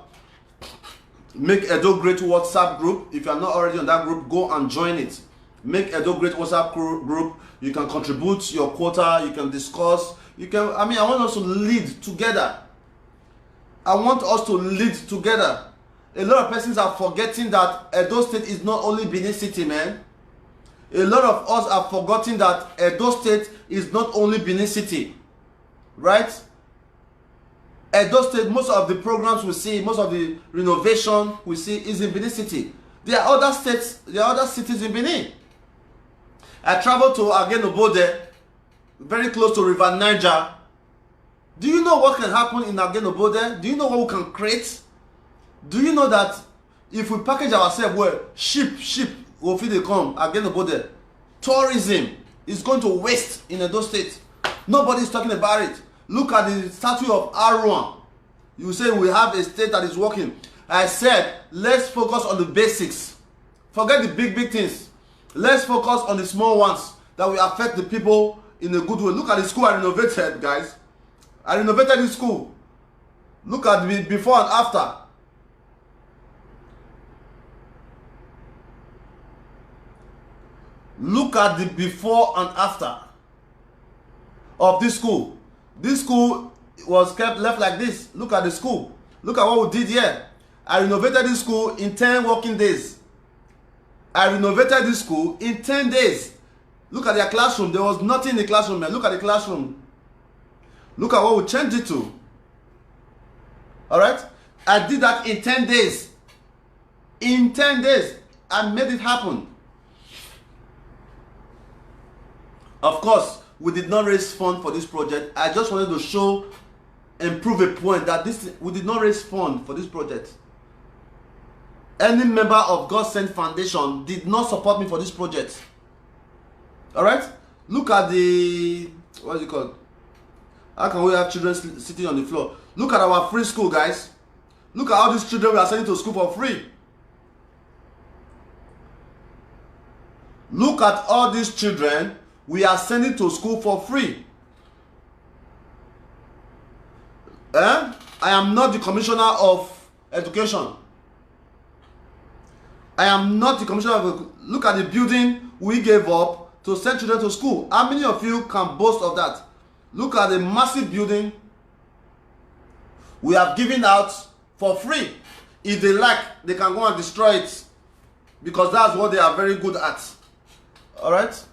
Make Edo Great WhatsApp group. If you are not already on that group, go and join it. Make Edo Great WhatsApp group. You can contribute your quota. You can discuss. I want us to lead together. I want us to lead together. A lot of persons are forgetting that Edo State is not only Benin City, man. A lot of us are forgetting that Edo State is not only Benin City. Right? Edo State, most of the programs we see, most of the renovation we see is in Benin City. There are other states, there are other cities in Benin. I traveled to Agenobode, very close to River Niger. Do you know what can happen in Agenobode? Do you know what we can create? Do you know that if we package ourselves well, ship will feed the come Agenobode, tourism is going to waste in Edo State. Nobody is talking about it. Look at the statue of Arwan. You say we have a state that is working. I said, let's focus on the basics. Forget the big things. Let's focus on the small ones that will affect the people in a good way. Look at the school I renovated, guys. I renovated this school. Look at the before and after. Look at the before and after of this school. This school was kept left like this. Look at the school. Look at what we did here. I renovated this school in 10 working days. I renovated this school in 10 days. Look at their classroom. There was nothing in the classroom, man. Look at the classroom. Look at what we changed it to. Alright? I did that in 10 days. In 10 days, I made it happen. Of course, we did not raise funds for this project. I just wanted to show and prove a point that we did not raise funds for this project. Any member of God Sent Foundation did not support me for this project. Alright? Look at the, what is it called? How can we have children sitting on the floor? Look at our free school, guys. Look at all these children we are sending to school for free. Look at all these children we are sending to school for free. I am not the commissioner of education. I am not the commissioner of. Look at the building we gave up to send children to school. How many of you can boast of that? Look at the massive building we have given out for free. If they like, they can go and destroy it, because that's what they are very good at. All right.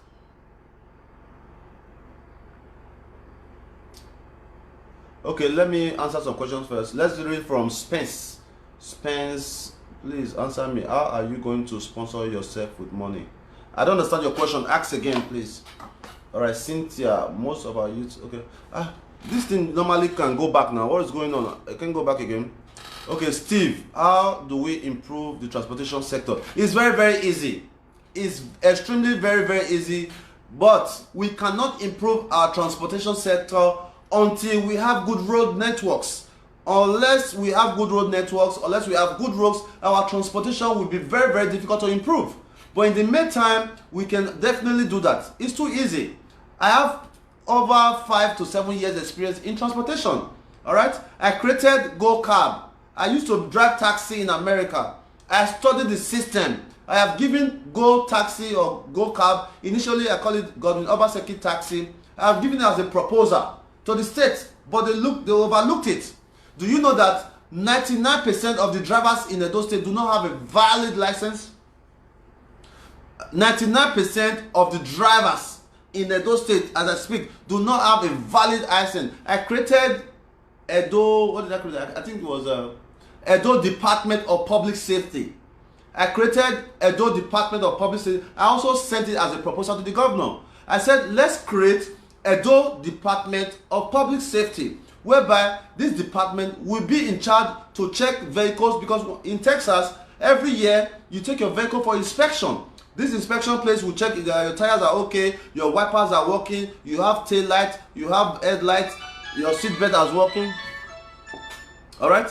Okay, let me answer some questions first. Let's read from Spence. Spence, please answer me. How are you going to sponsor yourself with money? I don't understand your question. Ask again, please. All right, Cynthia, most of our youth. Okay. This thing normally can go back now. What is going on? I can go back again. Okay, Steve, how do we improve the transportation sector? It's very, very easy. It's extremely very, very easy. But we cannot improve our transportation sector until we have good road networks. Unless we have good road networks, unless we have good roads, our transportation will be very, very difficult to improve. But in the meantime, we can definitely do that. It's too easy. I have over 5 to 7 years experience in transportation. All right, I created GoCab. I used to drive taxi in America. I studied the system. I have given Go Taxi or GoCab. Initially, I call it Godwin Obaseki Taxi. I have given it as a proposal to the state, but they overlooked it. Do you know that 99% of the drivers in Edo State do not have a valid license? 99% of the drivers in Edo State, as I speak, do not have a valid license. I created Edo, what did I create? I think it was Edo Department of Public Safety. I created Edo Department of Public Safety. I also sent it as a proposal to the governor. I said, let's create Edo Department of Public Safety, whereby this department will be in charge to check vehicles, because in Texas, every year you take your vehicle for inspection. This inspection place will check if your tires are okay, your wipers are working, you have tail light, you have headlights, your seat belt is working. All right.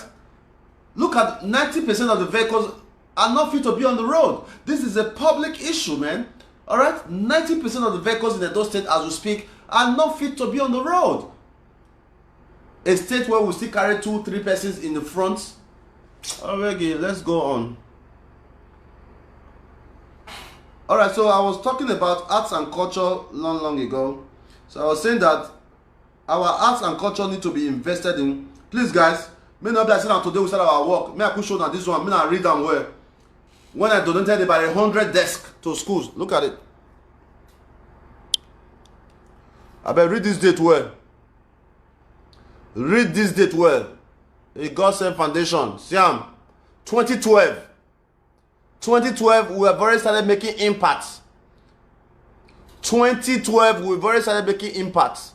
Look at 90% of the vehicles are not fit to be on the road. This is a public issue, man. All right. 90% of the vehicles in Edo State, as we speak, are not fit to be on the road. A state where we still carry 2-3 persons in the front. Okay, let's go on. Alright, so I was talking about arts and culture long ago. So I was saying that our arts and culture need to be invested in. Please, guys, may not be I said that today we start our work. May I could show that this one, may I read them well. When I donated about 100 desks to schools, look at it. I better read this date well. Read this date well. A God-sent foundation, Siam, 2012. 2012, we have already started making impacts. 2012, we've already started making impacts.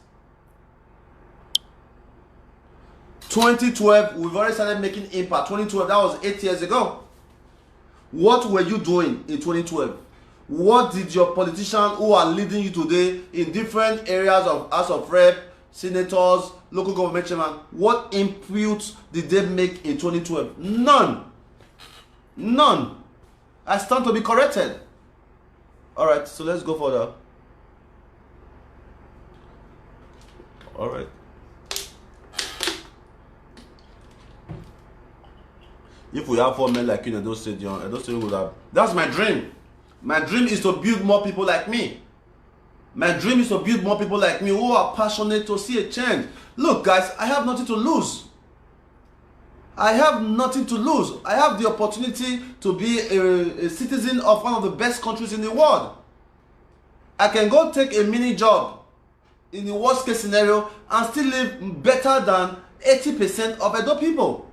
2012, we've already started making impact. 2012, that was 8 years ago. What were you doing in 2012? What did your politicians who are leading you today in different areas of House of Rep, senators, local government chairman, what inputs did they make in 2012? None. None. I stand to be corrected. Alright, so let's go further. Alright. If we have 4 men like you in Edo State would have. That's my dream. My dream is to build more people like me. My dream is to build more people like me who are passionate to see a change. Look, guys, I have nothing to lose. I have nothing to lose. I have the opportunity to be a citizen of one of the best countries in the world. I can go take a mini job in the worst case scenario and still live better than 80% of Edo people.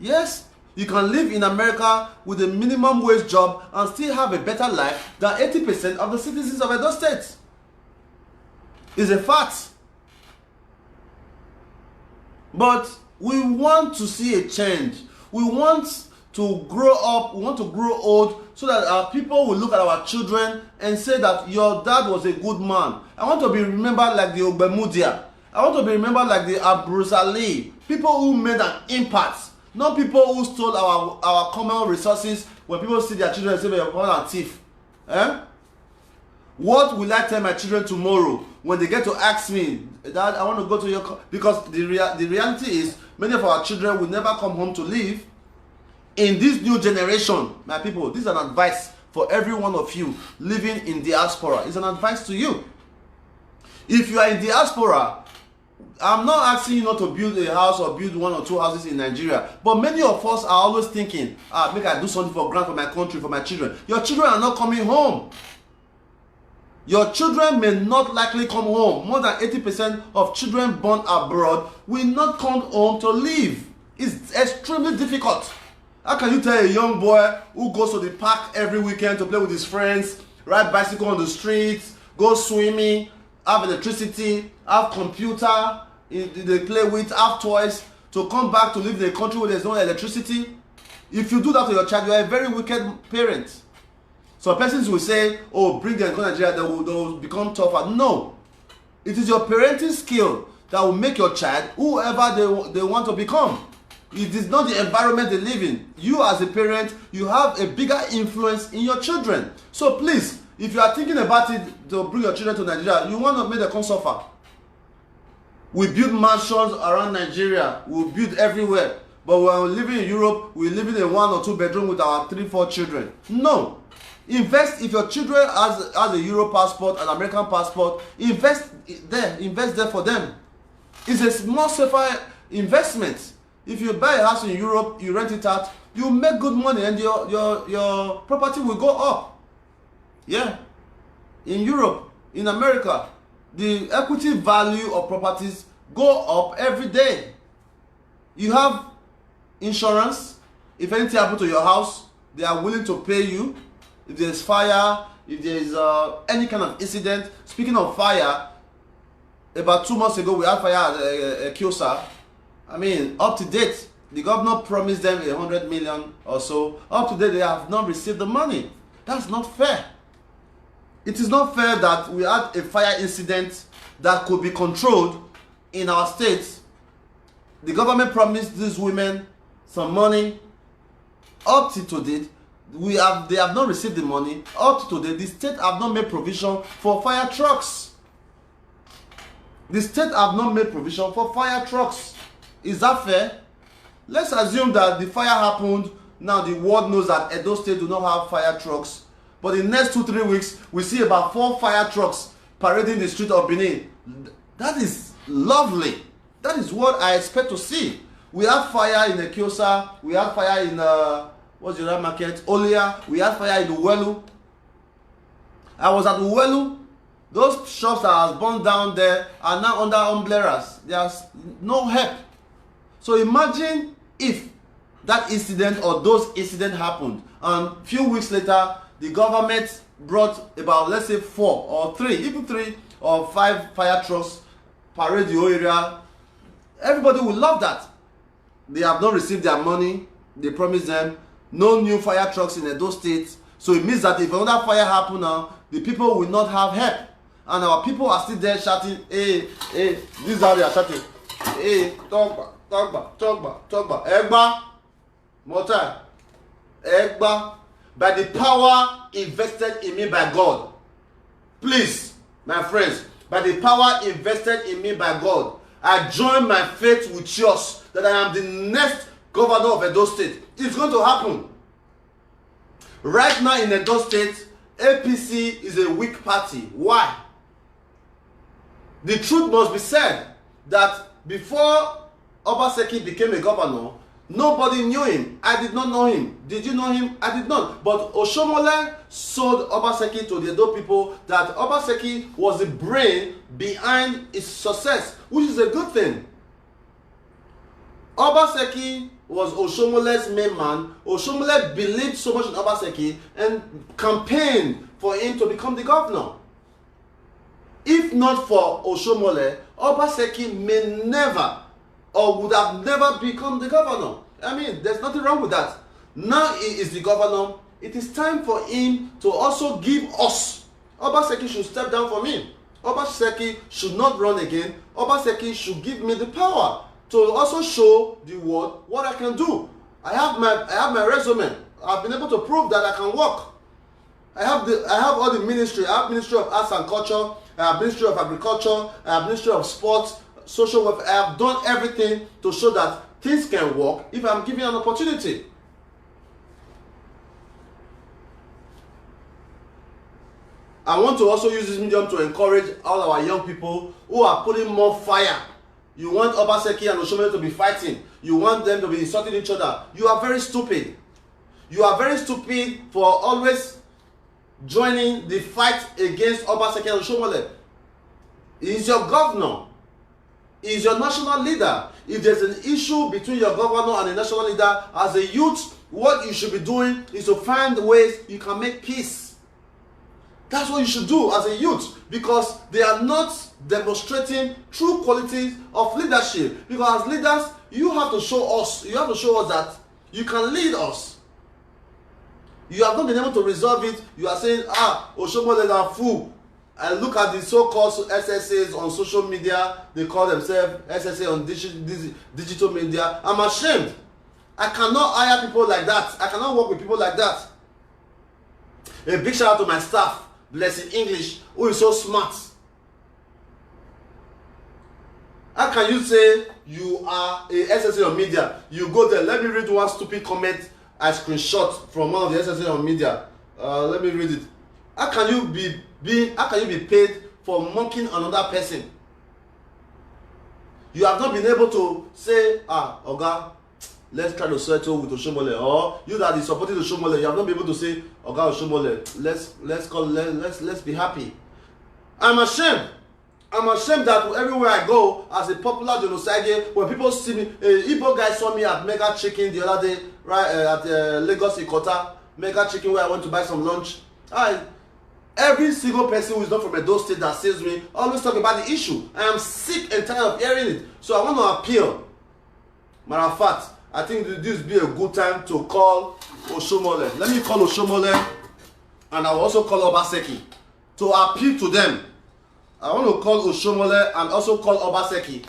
Yes, you can live in America with a minimum wage job and still have a better life than 80% of the citizens of Edo State. It's a fact. But we want to see a change. We want to grow up, we want to grow old, so that our people will look at our children and say that your dad was a good man. I want to be remembered like the Ogbemudia. I want to be remembered like the Bruce Ali, people who made an impact, not people who stole our common resources. When people see their children say they're a thief. What will I tell my children tomorrow when they get to ask me, Dad, I want to go to your... Because the reality is, many of our children will never come home to live. In this new generation, my people, this is an advice for every one of you living in diaspora. It's an advice to you. If you are in diaspora, I'm not asking you not to build a house or build 1 or 2 houses in Nigeria, but many of us are always thinking, make I do something for grant for my country, for my children. Your children are not coming home. Your children may not likely come home. More than 80% of children born abroad will not come home to live. It's extremely difficult. How can you tell a young boy who goes to the park every weekend to play with his friends, ride bicycle on the streets, go swimming, have electricity, have computer they play with, have toys, to come back to live in a country where there's no electricity? If you do that to your child, you are a very wicked parent. Some persons will say, oh, bring them to Nigeria, they will become tougher. No. It is your parenting skill that will make your child whoever they want to become. It is not the environment they live in. You as a parent, you have a bigger influence in your children. So please, if you are thinking about it to bring your children to Nigeria, you want to make them come suffer. We build mansions around Nigeria. We build everywhere. But when we're living in Europe, we're living in 1 or 2 bedroom with our 3-4 children. No. Invest. If your children has a Euro passport, an American passport, invest there for them. It's a small safer investment. If you buy a house in Europe, you rent it out, you make good money and your property will go up. Yeah. In Europe, in America, the equity value of properties go up every day. You have insurance. If anything happens to your house, they are willing to pay you. If there's fire, if there's any kind of incident. Speaking of fire, about 2 months ago we had fire at Kiosa. I mean, up to date, the governor promised them 100 million or so. Up to date, they have not received the money. That's not fair. It is not fair that we had a fire incident that could be controlled in our state. The government promised these women some money. Up to date, they have not received the money. Up to date, the state have not made provision for fire trucks. The state have not made provision for fire trucks. Is that fair? Let's assume that the fire happened. Now the world knows that Edo State do not have fire trucks. But in the next 2-3 weeks, we see about 4 fire trucks parading the street of Benin. That is lovely. That is what I expect to see. We have fire in the Kiosa. We have fire in what's the other market? Olia. We have fire in Uwelu. I was at Uwelu. Those shops that have burned down there are now under umbrellas. There's no help. So imagine if that incident or those incidents happened and a few weeks later the government brought about, let's say, 4 or 3, even 3 or 5 fire trucks parade the whole area. Everybody will love that. They have not received their money. They promised them no new fire trucks in Edo State. So it means that if another fire happens now, the people will not have help. And our people are still there shouting, hey, this is how they are shouting. Hey, Togba, Egba, Mota, Egba, by the power invested in me by God. Please, my friends, by the power invested in me by God, I join my faith with yours that I am the next governor of Edo State. It's going to happen. Right now in Edo State, APC is a weak party. Why? The truth must be said that before Obaseki became a governor, nobody knew him. I did not know him. Did you know him? I did not. But Oshomole sold Obaseki to the Edo people that Obaseki was the brain behind his success, which is a good thing. Obaseki was Oshomole's main man. Oshomole believed so much in Obaseki and campaigned for him to become the governor. If not for Oshomole, Obaseki may never or would have never become the governor. I mean, there's nothing wrong with that. Now he is the governor. It is time for him to also give us. Obaseki should step down for me. Obaseki should not run again. Obaseki should give me the power to also show the world what I can do. I have my resume. I've been able to prove that I can work. I have all the ministry. I have Ministry of Arts and Culture. I have Ministry of Agriculture. I have Ministry of Sports, Social Welfare. I have done everything to show that things can work if I'm given an opportunity. I want to also use this medium to encourage all our young people who are putting more fire. You want Obaseki and Oshiomhole to be fighting. You want them to be insulting each other. You are very stupid. You are very stupid for always joining the fight against Obaseki and Oshiomhole. He is your governor. He is your national leader. If there's an issue between your governor and the national leader, as a youth, what you should be doing is to find ways you can make peace. That's what you should do as a youth, because they are not demonstrating true qualities of leadership. Because as leaders, you have to show us that you can lead us. You have not been able to resolve it. You are saying, Oshiomhole is a fool. And look at the so-called SSAs on social media. They call themselves SSA on digital media. I'm ashamed. I cannot hire people like that. I cannot work with people like that. A big shout out to my staff, Blessing English, who is so smart. How can you say you are a SSA on media? You go there. Let me read one stupid comment I screenshot from one of the SSA on media. Let me read it. How can you be paid for mocking another person? You have not been able to say, Oga, let's try to settle with Oshiomhole, or you that is supporting Oshiomhole, you have not been able to say, Oga Oshiomhole, let's be happy. I'm ashamed. I'm ashamed that everywhere I go as a popular genocide, when people see me, Igbo guy saw me at Mega Chicken the other day, right at Lagos Ikota, Mega Chicken, where I went to buy some lunch. Every single person who is not from Edo State that sees me always talk about the issue. I am sick and tired of hearing it. So I want to appeal. Matter of fact, I think this would be a good time to call Oshiomhole. Let me call Oshiomhole, and I will also call Obaseki to appeal to them. I want to call Oshiomhole and also call Obaseki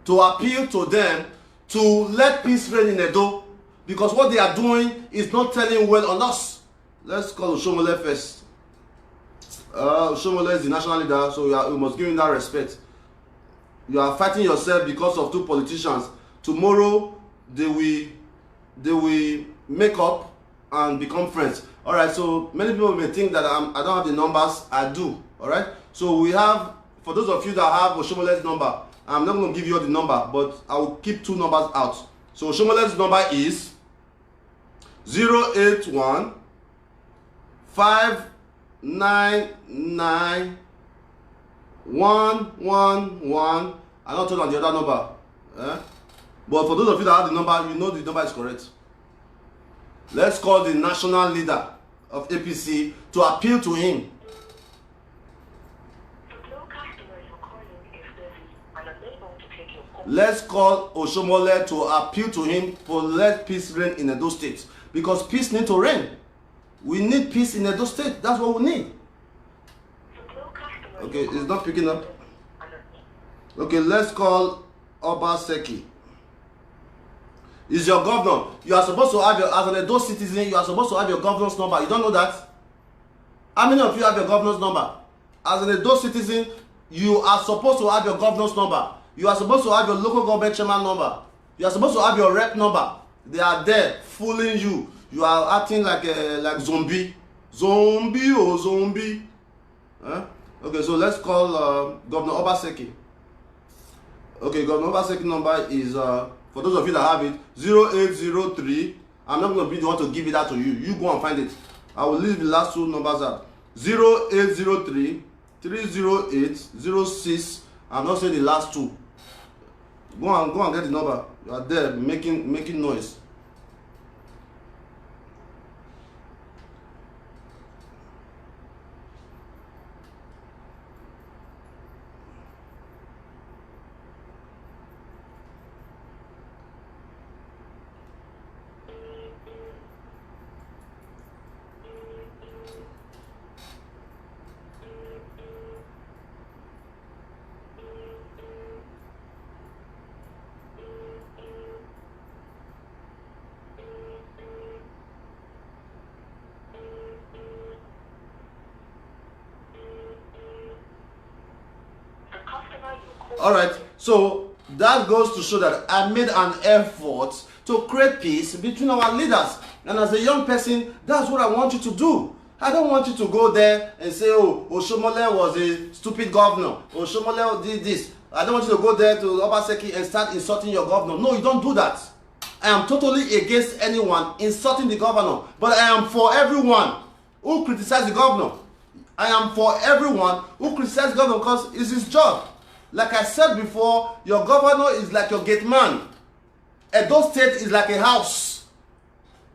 to appeal to them to let peace reign in Edo, because what they are doing is not telling well on us. Let's call Oshiomhole first. Oshiomhole is the national leader, so you must give him that respect. You are fighting yourself because of two politicians. Tomorrow they will make up and become friends. All right, so many people may think that I don't have the numbers. I do. All right, so we have, for those of you that have Oshiomhole's number, I'm not going to give you the number, but I will keep two numbers out. So Oshiomhole's number is 081 599 111. I'm not told on the other number. But for those of you that have the number, you know the number is correct. Let's call the national leader of APC to appeal to him. Let's call Oshiomhole to appeal to him for let peace reign in Edo State. Because peace needs to reign. We need peace in Edo State. That's what we need. Okay, it's not picking up. Okay, let's call Obaseki. He's your governor. You are supposed to have as an Edo citizen, you are supposed to have your governor's number. You don't know that? How many of you have your governor's number? As an Edo citizen, you are supposed to have your governor's number. You are supposed to have your local government chairman number. You are supposed to have your rep number. They are there fooling you. You are acting like zombie. Zombie or zombie. Okay, so let's call Governor Obaseki. Okay, Governor Obaseki number is, for those of you that have it, 0803. I'm not going to be the one to give it out to you. You go and find it. I will leave the last two numbers out. 0803 308 06. I'm not saying the last two. Go and get the number. You are there making noise. All right, so that goes to show that I made an effort to create peace between our leaders. And as a young person, that's what I want you to do. I don't want you to go there and say, oh, Oshomole was a stupid governor. Oshomole did this. I don't want you to go there to Obaseki and start insulting your governor. No, you don't do that. I am totally against anyone insulting the governor. But I am for everyone who criticizes the governor. I am for everyone who criticizes the governor because it's his job. Like I said before, your governor is like your gate man. Edo State is like a house.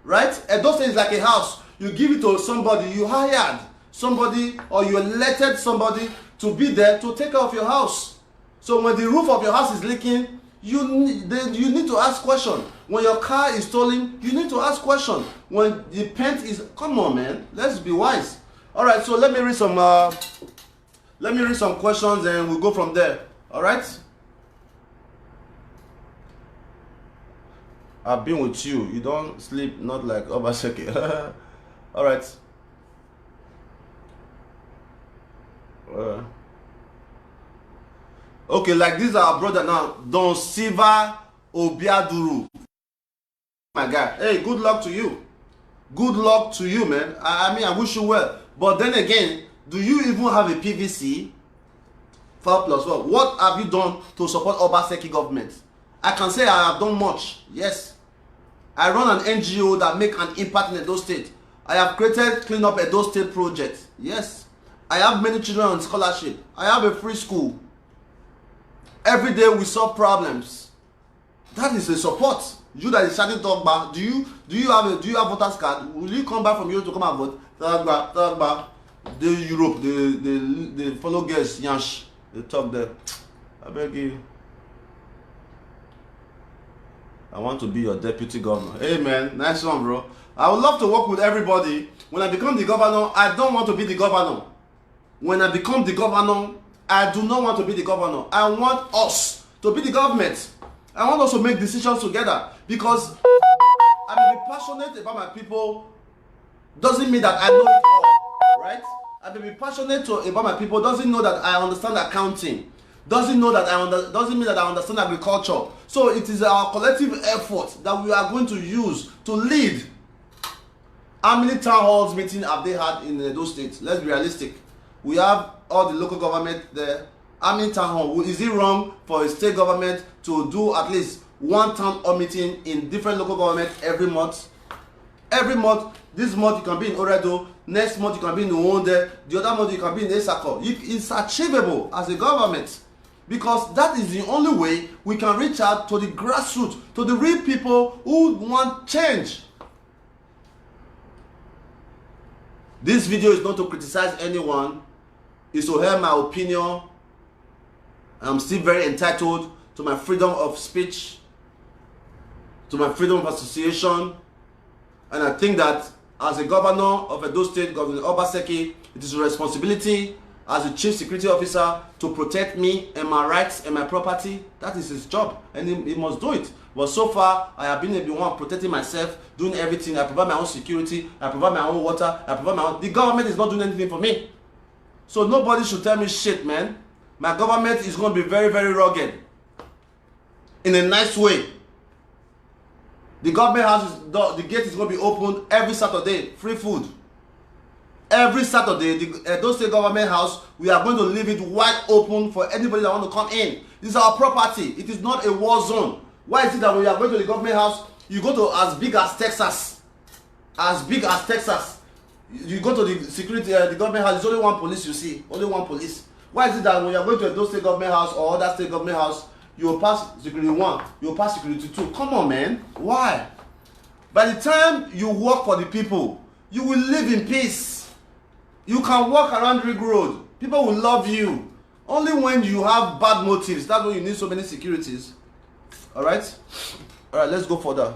Right? Edo State is like a house. You give it to somebody, you hired somebody or you elected somebody to be there to take care of your house. So when the roof of your house is leaking, you need to ask questions. When your car is stolen, you need to ask questions. When the paint is, come on man, let's be wise. All right, so let me read some questions and we'll go from there. All right. I've been with you. You don't sleep, not like Obaseki. All right. Okay, like this is our brother now, Don Silva Obiaduru. My guy, hey, good luck to you. Good luck to you, man. I mean, I wish you well. But then again, do you even have a PVC? 4+1. What have you done to support Obaseki government? I can say I have done much. Yes. I run an NGO that make an impact in Edo State. I have created Clean Up Edo State project. Yes. I have many children on scholarship. I have a free school. Every day we solve problems. That is a support. You that is starting to talk about, do you have voters card? Will you come back from Europe to come and vote? Talk back. The Europe, the fellow guests, Yansh, they talk there. I beg you. I want to be your deputy governor. Hey man, nice one, bro. I would love to work with everybody. When I become the governor, I don't want to be the governor. When I become the governor, I do not want to be the governor. I want us to be the government. I want us to make decisions together because I may be passionate about my people. Doesn't mean that I know it all, right? I may be passionate about my people. Doesn't know that I understand accounting. Doesn't mean that I understand agriculture. So it is our collective effort that we are going to use to lead. How many town halls meetings have they had in those states? Let's be realistic. We have all the local government there. How many town hall? Is it wrong for a state government to do at least one town hall meeting in different local government every month? Every month, this month you can be in Oredo, next month you can be in Uwonde, the other month you can be in Esako. It's achievable as a government because that is the only way we can reach out to the grassroots, to the real people who want change. This video is not to criticize anyone, it's to hear my opinion. I'm still very entitled to my freedom of speech, to my freedom of association, and I think that as a governor of Edo State, Governor Obaseki, it is a responsibility as a chief security officer to protect me and my rights and my property. That is his job, and he must do it. But so far, I have been the one protecting myself, doing everything. I provide my own security, I provide my own water, I provide my own... The government is not doing anything for me. So nobody should tell me shit, man. My government is going to be very, very rugged. In a nice way. The government house, the gate is going to be open every Saturday. Free food. Every Saturday, the Edo State government house, we are going to leave it wide open for anybody that want to come in. This is our property. It is not a war zone. Why is it that when you are going to the government house, you go to as big as Texas? As big as Texas. You go to the security, the government house, there's only one police you see. Only one police. Why is it that when you are going to a state government house or other state government house, you will pass security 1, you will pass security 2? Come on, man. Why? By the time you work for the people, you will live in peace. You can walk around Rig Road. People will love you. Only when you have bad motives, that's when you need so many securities. Alright? Alright, let's go further.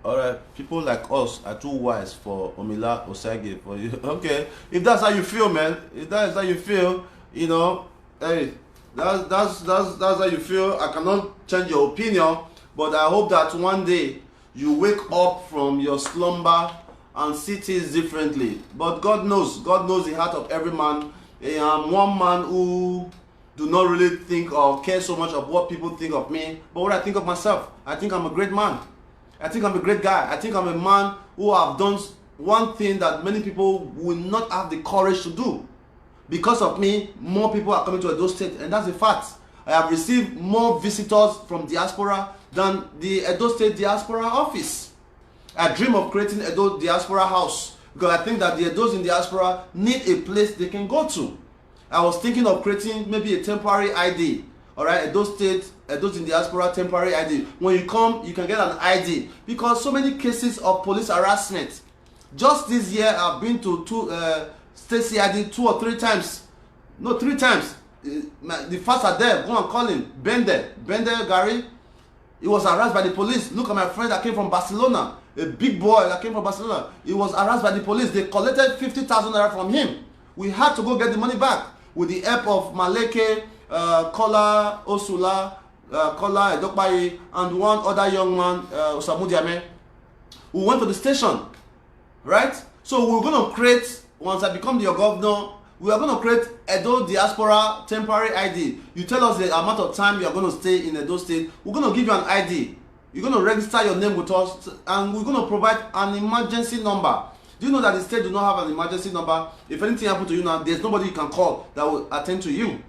Alright, people like us are too wise for Omila Osage for you. Okay, if that's how you feel, man, if that is how you feel, you know, hey, that's how you feel. I cannot change your opinion, but I hope that one day you wake up from your slumber and see things differently. But God knows the heart of every man. I'm one man who do not really think or care so much of what people think of me, but what I think of myself. I think I'm a great man. I think I'm a great guy. I think I'm a man who have done one thing that many people will not have the courage to do. Because of me, more people are coming to Edo State, and that's a fact. I have received more visitors from diaspora than the Edo State Diaspora Office. I dream of creating Edo Diaspora House because I think that the Edos in diaspora need a place they can go to. I was thinking of creating maybe a temporary ID. Alright, Edo State, Edos in diaspora temporary ID. When you come, you can get an ID because so many cases of police harassment. Just this year, I've been to state CID 2 or 3 times. No, 3 times. The facts are there. Go and call him. Bender Gary. He was harassed by the police. Look at my friend that came from Barcelona. A big boy that came from Barcelona. He was harassed by the police. They collected 50,000 naira from him. We had to go get the money back with the help of Maleke, Kola, Osula, Kola, Edokpayi, and one other young man, Osamu Diame. We went to the station, right? So we're going to create, once I become your governor, we are going to create Edo Diaspora temporary ID. You tell us the amount of time you are going to stay in Edo State. We're going to give you an ID. You're going to register your name with us, and we're going to provide an emergency number. Do you know that the state do not have an emergency number? If anything happens to you now, there's nobody you can call that will attend to you.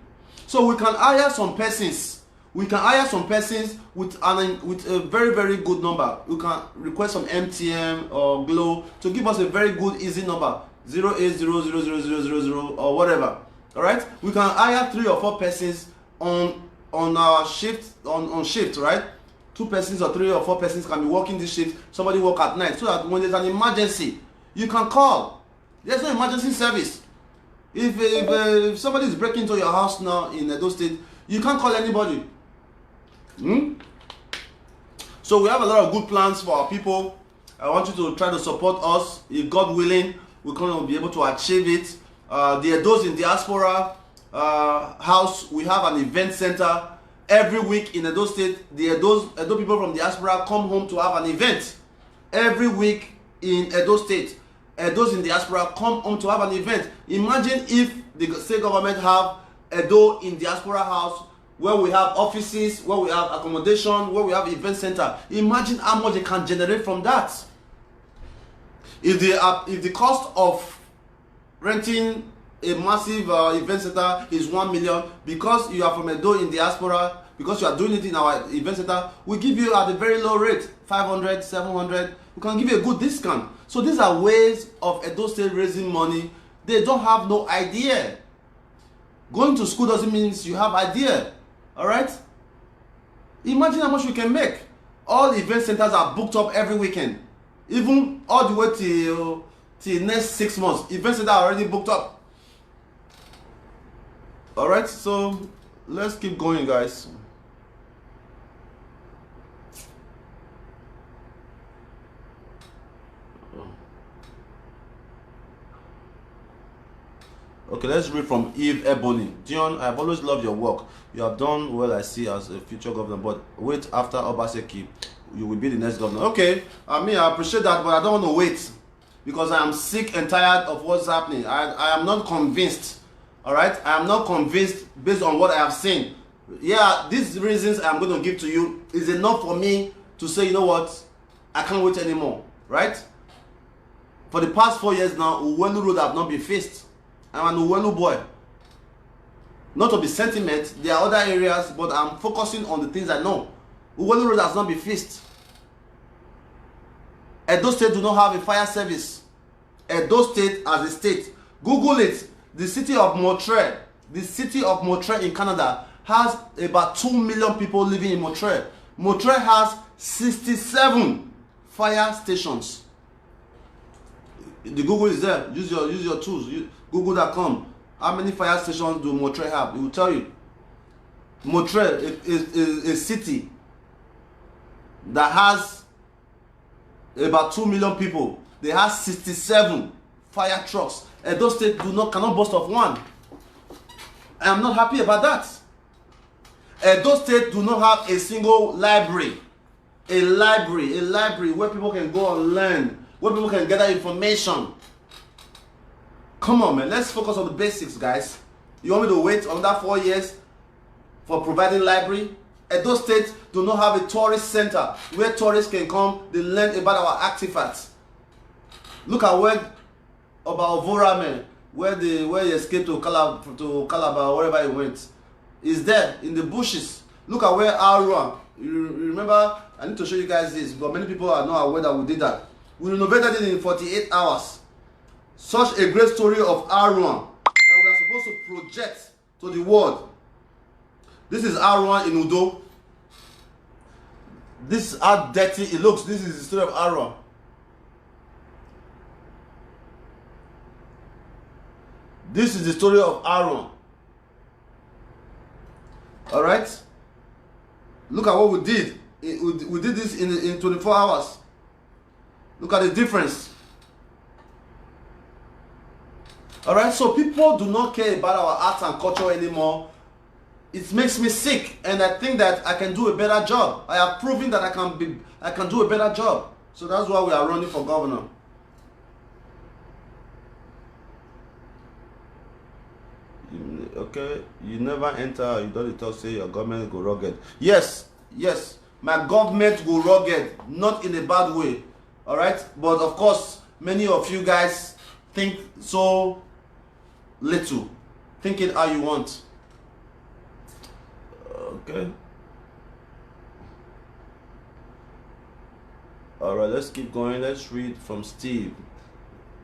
So we can hire some persons. We can hire some persons with a very, very good number. We can request some MTN or Glo to give us a very good, easy number. 0800000 or whatever. All right, we can hire 3 or 4 persons on our shift on shift, right? 2 persons or 3 or 4 persons can be working this shift. Somebody work at night, so that when there's an emergency, you can call. There's no emergency service. If somebody is breaking into your house now in Edo State, you can't call anybody. So we have a lot of good plans for our people. I want you to try to support us. If God willing, we're going to be able to achieve it. The Edos in diaspora house, we have an event center every week in Edo State. The Edo people from diaspora come home to have an event every week in Edo State. Edos in diaspora come home to have an event. Imagine if the state government have Edo in diaspora house where we have offices, where we have accommodation, where we have event center. Imagine how much they can generate from that. If the cost of renting a massive event center is 1 million, because you are from Edo in diaspora, because you are doing it in our event center, we give you at a very low rate, 500, 700. We can give you a good discount. So these are ways of Edo State raising money. They don't have no idea. Going to school doesn't mean you have idea. All right? Imagine how much we can make. All event centers are booked up every weekend. Even all the way till next 6 months. Event center are already booked up. All right? So let's keep going, guys. Okay, let's read from Eve Ebony. Dion, I have always loved your work. You have done well, I see, as a future governor. But wait, after Obaseki, you will be the next governor. Okay, I mean, I appreciate that, but I don't want to wait. Because I am sick and tired of what's happening. I am not convinced. All right? I am not convinced based on what I have seen. Yeah, these reasons I'm going to give to you is enough for me to say, you know what? I can't wait anymore. Right? For the past 4 years now, Uwelu Road have not been fixed. I'm an Uwelu boy. Not to be sentiment, there are other areas, but I'm focusing on the things I know. Uwelu Road has not been fixed. Edo State do not have a fire service. Edo State as a state. Google it. The city of Montreal, in Canada, has about 2 million people living in Montreal. Montreal has 67 fire stations. The Google is there. Use your tools. Google.com. How many fire stations do Montreal have? It will tell you. Montreal is a city that has about 2 million people. They have 67 fire trucks. Edo State cannot boast of one. I am not happy about that. Edo State do not have a single library. A library where people can go and learn, where people can gather information. Come on, man, let's focus on the basics, guys. You want me to wait another 4 years for providing library. Edo State do not have a tourist center where tourists can come, they learn about our artifacts. Look at where about Vorame, where he escaped to Calabar, wherever he went. Is there in the bushes. Look at where Arua. You remember, I need to show you guys this, but many people are not aware that we did that. We renovated it in 48 hours. Such a great story of Arua that we are supposed to project to the world. This is Arua in Udo. This is how dirty it looks. This is the story of Arua. This is the story of Arua. Alright? Look at what we did. We did this in 24 hours. Look at the difference. Alright, so people do not care about our art and culture anymore. It makes me sick, and I think that I can do a better job. I have proven that I can do a better job. So that's why we are running for governor. Okay, you never enter, you don't talk, say your government go rugged. Yes, my government go rugged, not in a bad way. Alright, but of course, many of you guys think so little. Think it how you want. Okay. Alright, let's keep going. Let's read from Steve.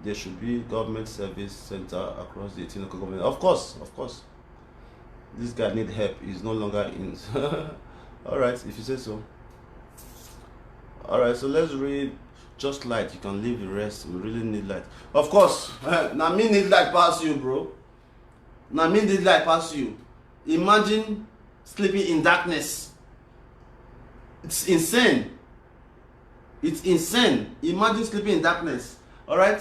There should be government service center across the 18 local government. Of course. This guy need help. He's no longer in. Alright, if you say so. Alright, so let's read just light. You can leave the rest. We really need light. Of course. Now me need light pass you, bro. Now me need light pass you. Imagine sleeping in darkness. It's insane. It's insane. Imagine sleeping in darkness. Alright?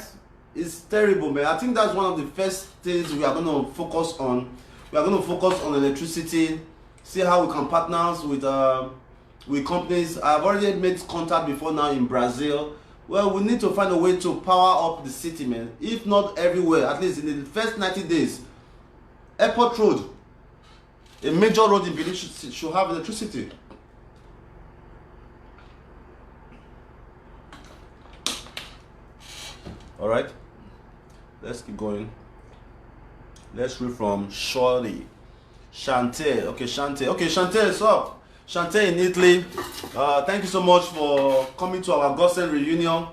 It's terrible, man. I think that's one of the first things we are going to focus on. We are going to focus on electricity. See how we can partner with companies. I've already made contact before now in Brazil. Well, we need to find a way to power up the city, man. If not everywhere, at least in the first 90 days. Airport Road, a major road in Benin should have electricity. Alright, let's keep going. Let's read from Shorty. Shante. Okay, Shante. Okay, Shante, what's up? Shante in Italy. Thank you so much for coming to our Gosen reunion.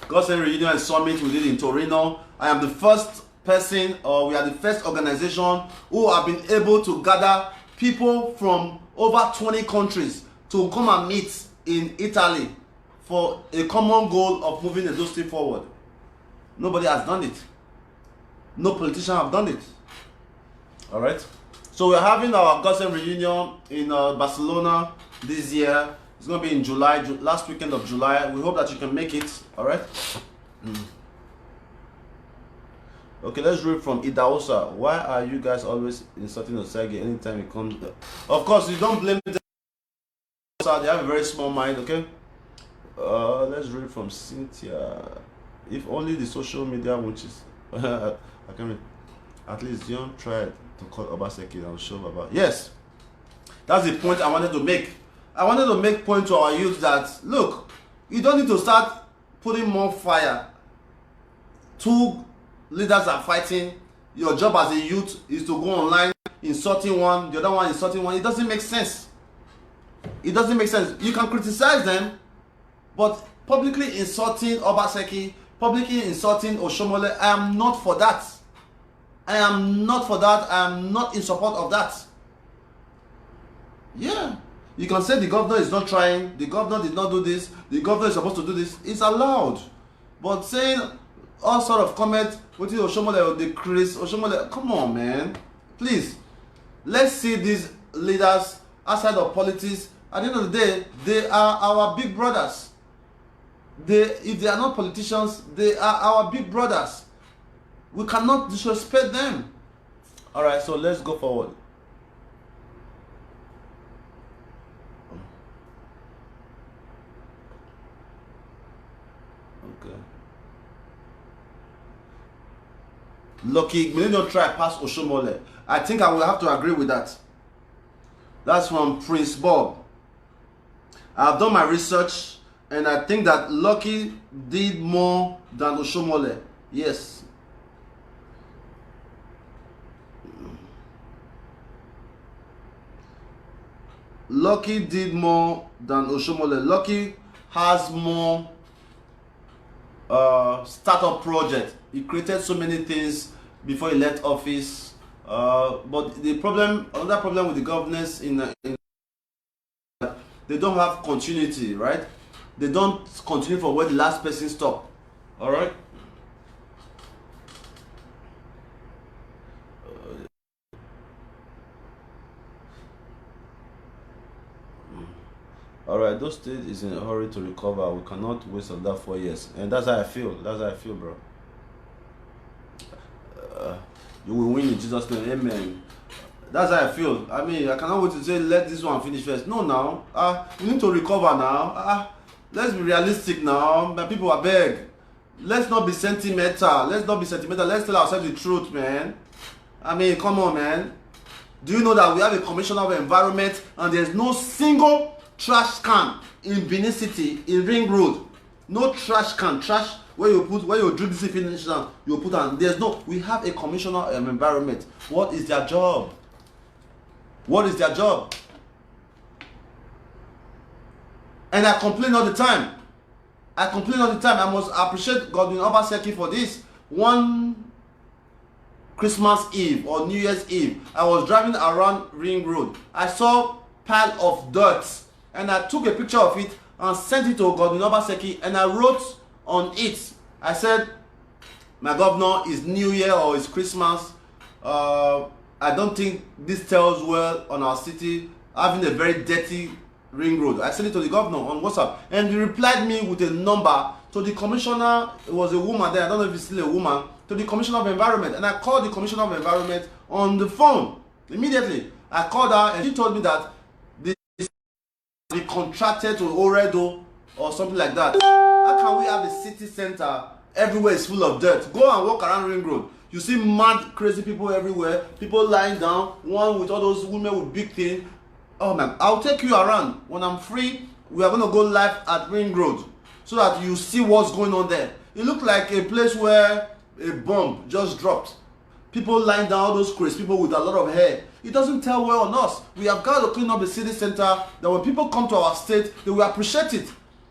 Gosen reunion and summit we did in Torino. I am the first person, or we are the first organization who have been able to gather people from over 20 countries to come and meet in Italy for a common goal of moving the industry forward. Nobody has done it. No politician have done it. All right. So we're having our Gosen reunion in Barcelona this year. It's going to be in July, last weekend of July. We hope that you can make it. All right. Okay, let's read from Idaosa. Why are you guys always insulting Osage anytime you come? Of course, you don't blame them. They have a very small mind, okay? Let's read from Cynthia. If only the social media witches. I can read. At least Zion tried to call Obaseki and show Baba. Yes, that's the point I wanted to make. I wanted to make point to our youth that, look, you don't need to start putting more fire. Two leaders are fighting. Your job as a youth is to go online, insulting one, the other one insulting one. It doesn't make sense. It doesn't make sense. You can criticize them, but publicly insulting Obaseki, publicly insulting Oshomole, I am not for that. I am not for that. I am not in support of that. Yeah. You can say the governor is not trying, the governor did not do this, the governor is supposed to do this. It's allowed. But saying all sort of comments, what is Oshomole or the Chris, Oshomole, come on, man. Please. Let's see these leaders outside of politics. At the end of the day, they are our big brothers. If they are not politicians, they are our big brothers. We cannot disrespect them. Alright, so let's go forward. Okay. Lucky Millennium try pass Oshomole. I think I will have to agree with that. That's from Prince Bob. I've done my research and I think that Lucky did more than Oshomole. Yes. Lucky did more than Oshomole. Lucky has more startup project. He created so many things before he left office. But the problem, another problem with the governance in they don't have continuity, right? They don't continue from where the last person stopped. All right. All right, those state is in a hurry to recover. We cannot waste on that 4 years, and that's how I feel. That's how I feel, bro. You will win in Jesus' name, amen. That's how I feel. I mean, I cannot wait to say let this one finish first. No, now, we need to recover now. Let's be realistic now. My people are beg. Let's not be sentimental. Let's not be sentimental. Let's tell ourselves the truth, man. I mean, come on, man. Do you know that we have a commissioner of environment and there's no single trash can in Benin City, in Ring Road? No trash can, trash where you drink this finish down, you put on. There's no, we have a commissioner of environment. What is their job? What is their job? And I complain all the time. I must appreciate Godwin Obaseki for this. One Christmas Eve or New Year's Eve, I was driving around Ring Road. I saw a pile of dirt and I took a picture of it and sent it to Godwin Obaseki, and I wrote on it, I said, my governor, is New Year or is Christmas. I don't think this tells well on our city having a very dirty Ring Road. I sent it to the governor on WhatsApp, and he replied me with a number to the commissioner. It was a woman there, I don't know if it's still a woman, to the commissioner of environment. And I called the commissioner of environment on the phone immediately. I called her and she told me that they contracted to Oredo or something like that. How can we have a city center everywhere is full of dirt? Go and walk around Ring Road. You see mad, crazy people everywhere. People lying down. One with all those women with big things. Oh man, I'll take you around. When I'm free, we are going to go live at Ring Road so that you see what's going on there. It looked like a place where a bomb just dropped. People lying down, all those crazy people with a lot of hair. It doesn't tell well on us. We have got to clean up the city center, that when people come to our state, they will appreciate it.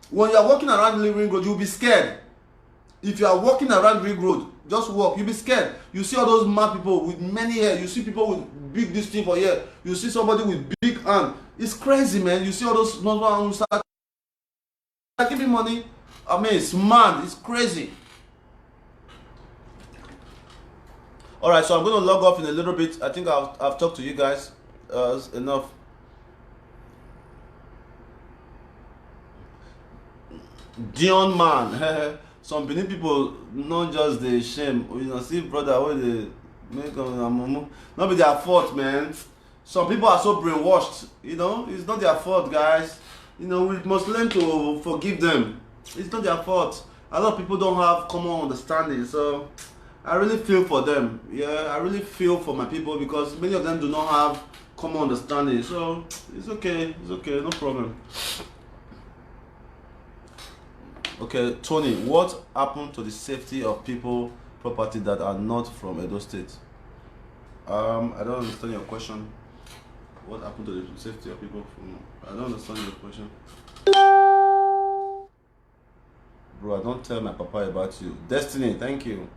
When you are walking around the Ring Road, you'll be scared. If you are walking around Ring Road, just walk, you'll be scared. You see all those mad people with many hair. You see people with big this thing for hair. You see somebody with big hand. It's crazy, man. You see all those normal who start giving money. I mean, it's mad. It's crazy. All right, so I'm going to log off in a little bit. I think I've talked to you guys enough. Dion man. Some Benin people not just the shame. You know, see brother where they make not be their fault, man. Some people are so brainwashed, you know, it's not their fault, guys. You know, we must learn to forgive them. It's not their fault. A lot of people don't have common understanding, so I really feel for them. Yeah, I really feel for my people because many of them do not have common understanding. So it's okay, no problem. Okay, Tony, what happened to the safety of people, property that are not from Edo State? I don't understand your question. What happened to the safety of people from... I don't understand your question. Bro, I don't tell my papa about you. Destiny, thank you.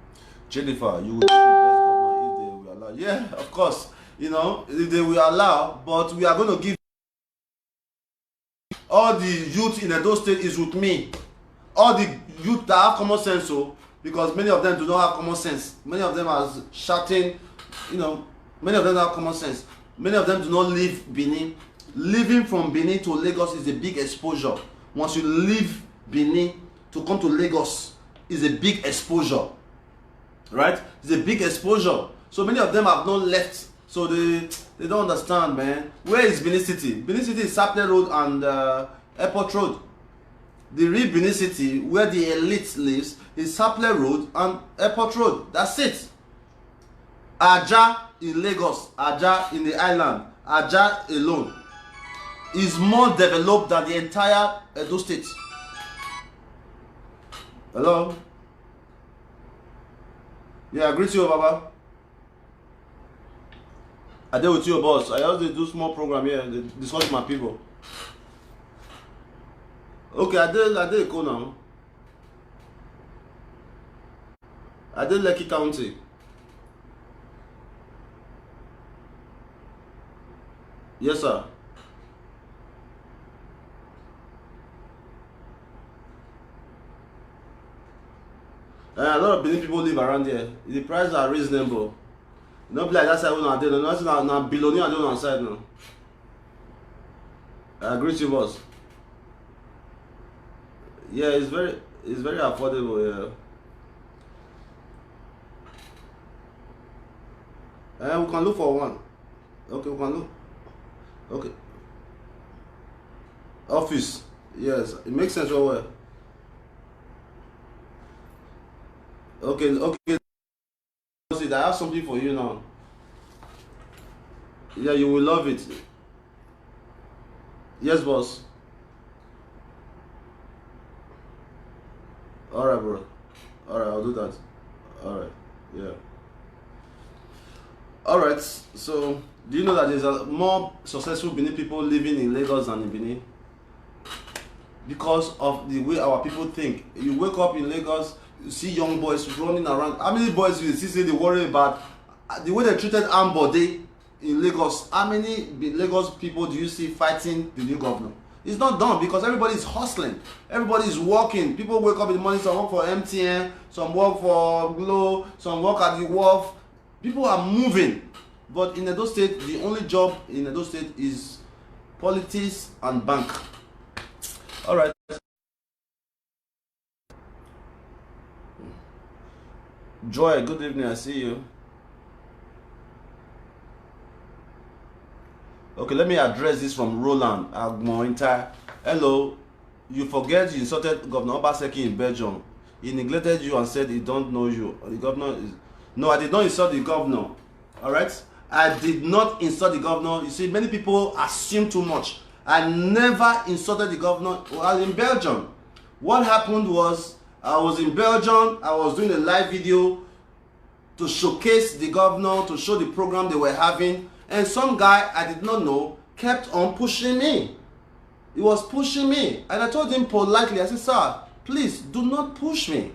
Jennifer, you will be the best governor if they will allow. Yeah, of course. You know, if they will allow, but we are going to give... All the youth in Edo State is with me. All the youth that have common sense, so because many of them do not have common sense. Many of them are shouting, you know, many of them have common sense. Many of them do not leave Benin. Living from Benin to Lagos is a big exposure. Once you leave Benin to come to Lagos is a big exposure, right? It's a big exposure. So many of them have not left, so they don't understand, man. Where is Benin City? Benin City is Sapele Road and Airport Road. The real Benin City, where the elite lives, is Sapele Road and Airport Road. That's it. Aja in Lagos, Aja in the island, Aja alone is more developed than the entire Edo State. Hello? Yeah, I greet you, Baba. I deal with you, boss. I just do small program here, they discuss with my people. Okay, I did go now. I did Lekki County. Yes, sir. A lot of Benin people live around here. The prices are reasonable. Not like that side when I did. Not now below I don't on side now. I agree with you, boss. Yeah, it's very affordable. Yeah. We can look for one. Okay, we can look. Okay. Office. Yes, it makes sense very well. Okay. I have something for you now. Yeah, you will love it. Yes, boss. Alright, bro. Alright, I'll do that. Alright, yeah. Alright, so do you know that there's a more successful Benin people living in Lagos than in Benin? Because of the way our people think. You wake up in Lagos, you see young boys running around. How many boys you see say they worry about the way they treated Ambode in Lagos? How many Lagos people do you see fighting the new governor? It's not done because everybody is hustling. Everybody is working. People wake up in the morning, some work for MTN, some work for Glo, some work at the wharf. People are moving. But in Edo State, the only job in Edo State is politics and bank. All right. Joy, good evening. I see you. Okay, let me address this from Roland Agmointa. Hello. You forget you insulted Governor Obaseki in Belgium. He neglected you and said he don't know you. The governor is... No, I did not insult the governor. All right? I did not insult the governor. You see, many people assume too much. I never insulted the governor. I was in Belgium. What happened was, I was in Belgium. I was doing a live video to showcase the governor, to show the program they were having. And some guy I did not know kept on pushing me. He was pushing me. And I told him politely, I said, sir, please do not push me.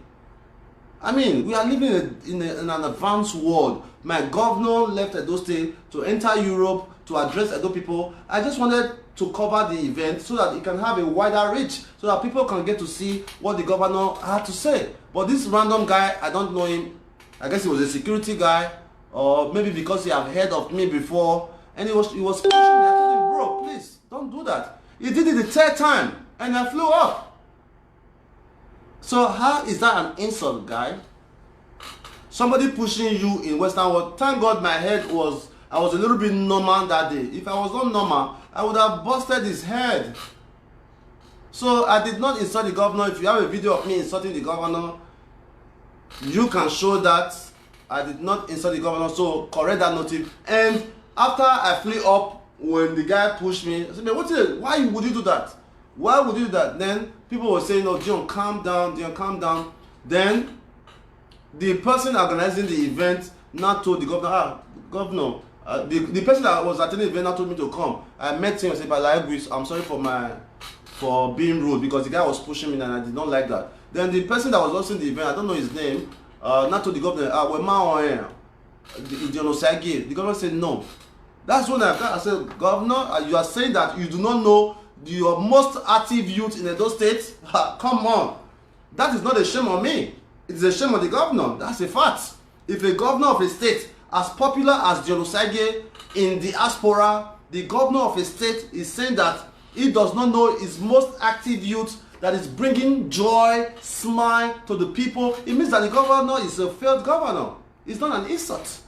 I mean, we are living in an advanced world. My governor left Edo State to enter Europe to address Edo people. I just wanted to cover the event so that it can have a wider reach, so that people can get to see what the governor had to say. But this random guy, I don't know him. I guess he was a security guy, or maybe because he had heard of me before, and he was pushing me. I told him, bro, please don't do that. He did it the third time, and I flew up. So how is that an insult, guy? Somebody pushing you in Western world. Thank God I was a little bit normal that day. If I was not normal, I would have busted his head. So I did not insult the governor. If you have a video of me insulting the governor, you can show that I did not insult the governor. So correct that notice. And after I flew up, when the guy pushed me, I said, man, why would you do that? Why would you do that? Then people were saying, oh, Dion, calm down, Dion, calm down. Then the person organizing the event now told the governor, governor, the person that was attending the event now told me to come. I met him and said, I'm sorry for being rude, because the guy was pushing me and I did not like that. Then the person that was hosting the event, I don't know his name, now told the governor, the governor said no. That's when I said, Governor, you are saying that you do not know your most active youth in Edo State? Come on. That is not a shame on me. It is a shame on the governor. That's a fact. If a governor of a state as popular as Dion Osage in the diaspora, the governor of a state is saying that he does not know his most active youth that is bringing joy, smile to the people, it means that the governor is a failed governor. It's not an insult.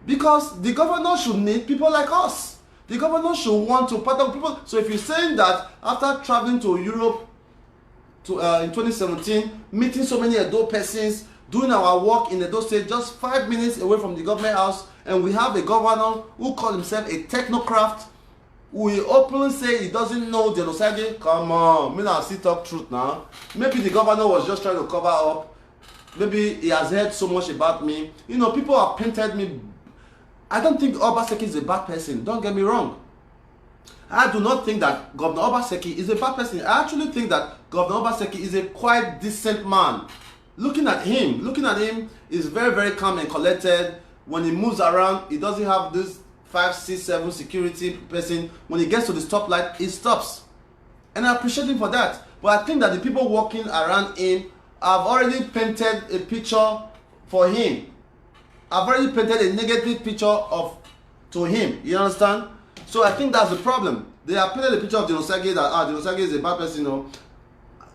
Because the governor should need people like us. The governor should want to partner with people. So if you're saying that after traveling to Europe in 2017, meeting so many Edo persons, doing our work in Edo State, just 5 minutes away from the government house, and we have a governor who calls himself a technocrat, will openly say he doesn't know the Onosage. Come on, me now still talk truth now. Maybe the governor was just trying to cover up. Maybe he has heard so much about me. You know, people have painted me. I don't think Obaseki is a bad person. Don't get me wrong. I do not think that Governor Obaseki is a bad person. I actually think that Governor Obaseki is a quite decent man. Looking at him is very, very calm and collected. When he moves around, he doesn't have this 5, 6, 7 security person. When he gets to the stoplight, he stops. And I appreciate him for that. But I think that the people walking around him have already painted a picture for him. I've already painted a negative picture to him. You understand? So I think that's the problem. They have painted a picture of Dinosage that Dinosage is a bad person, you know.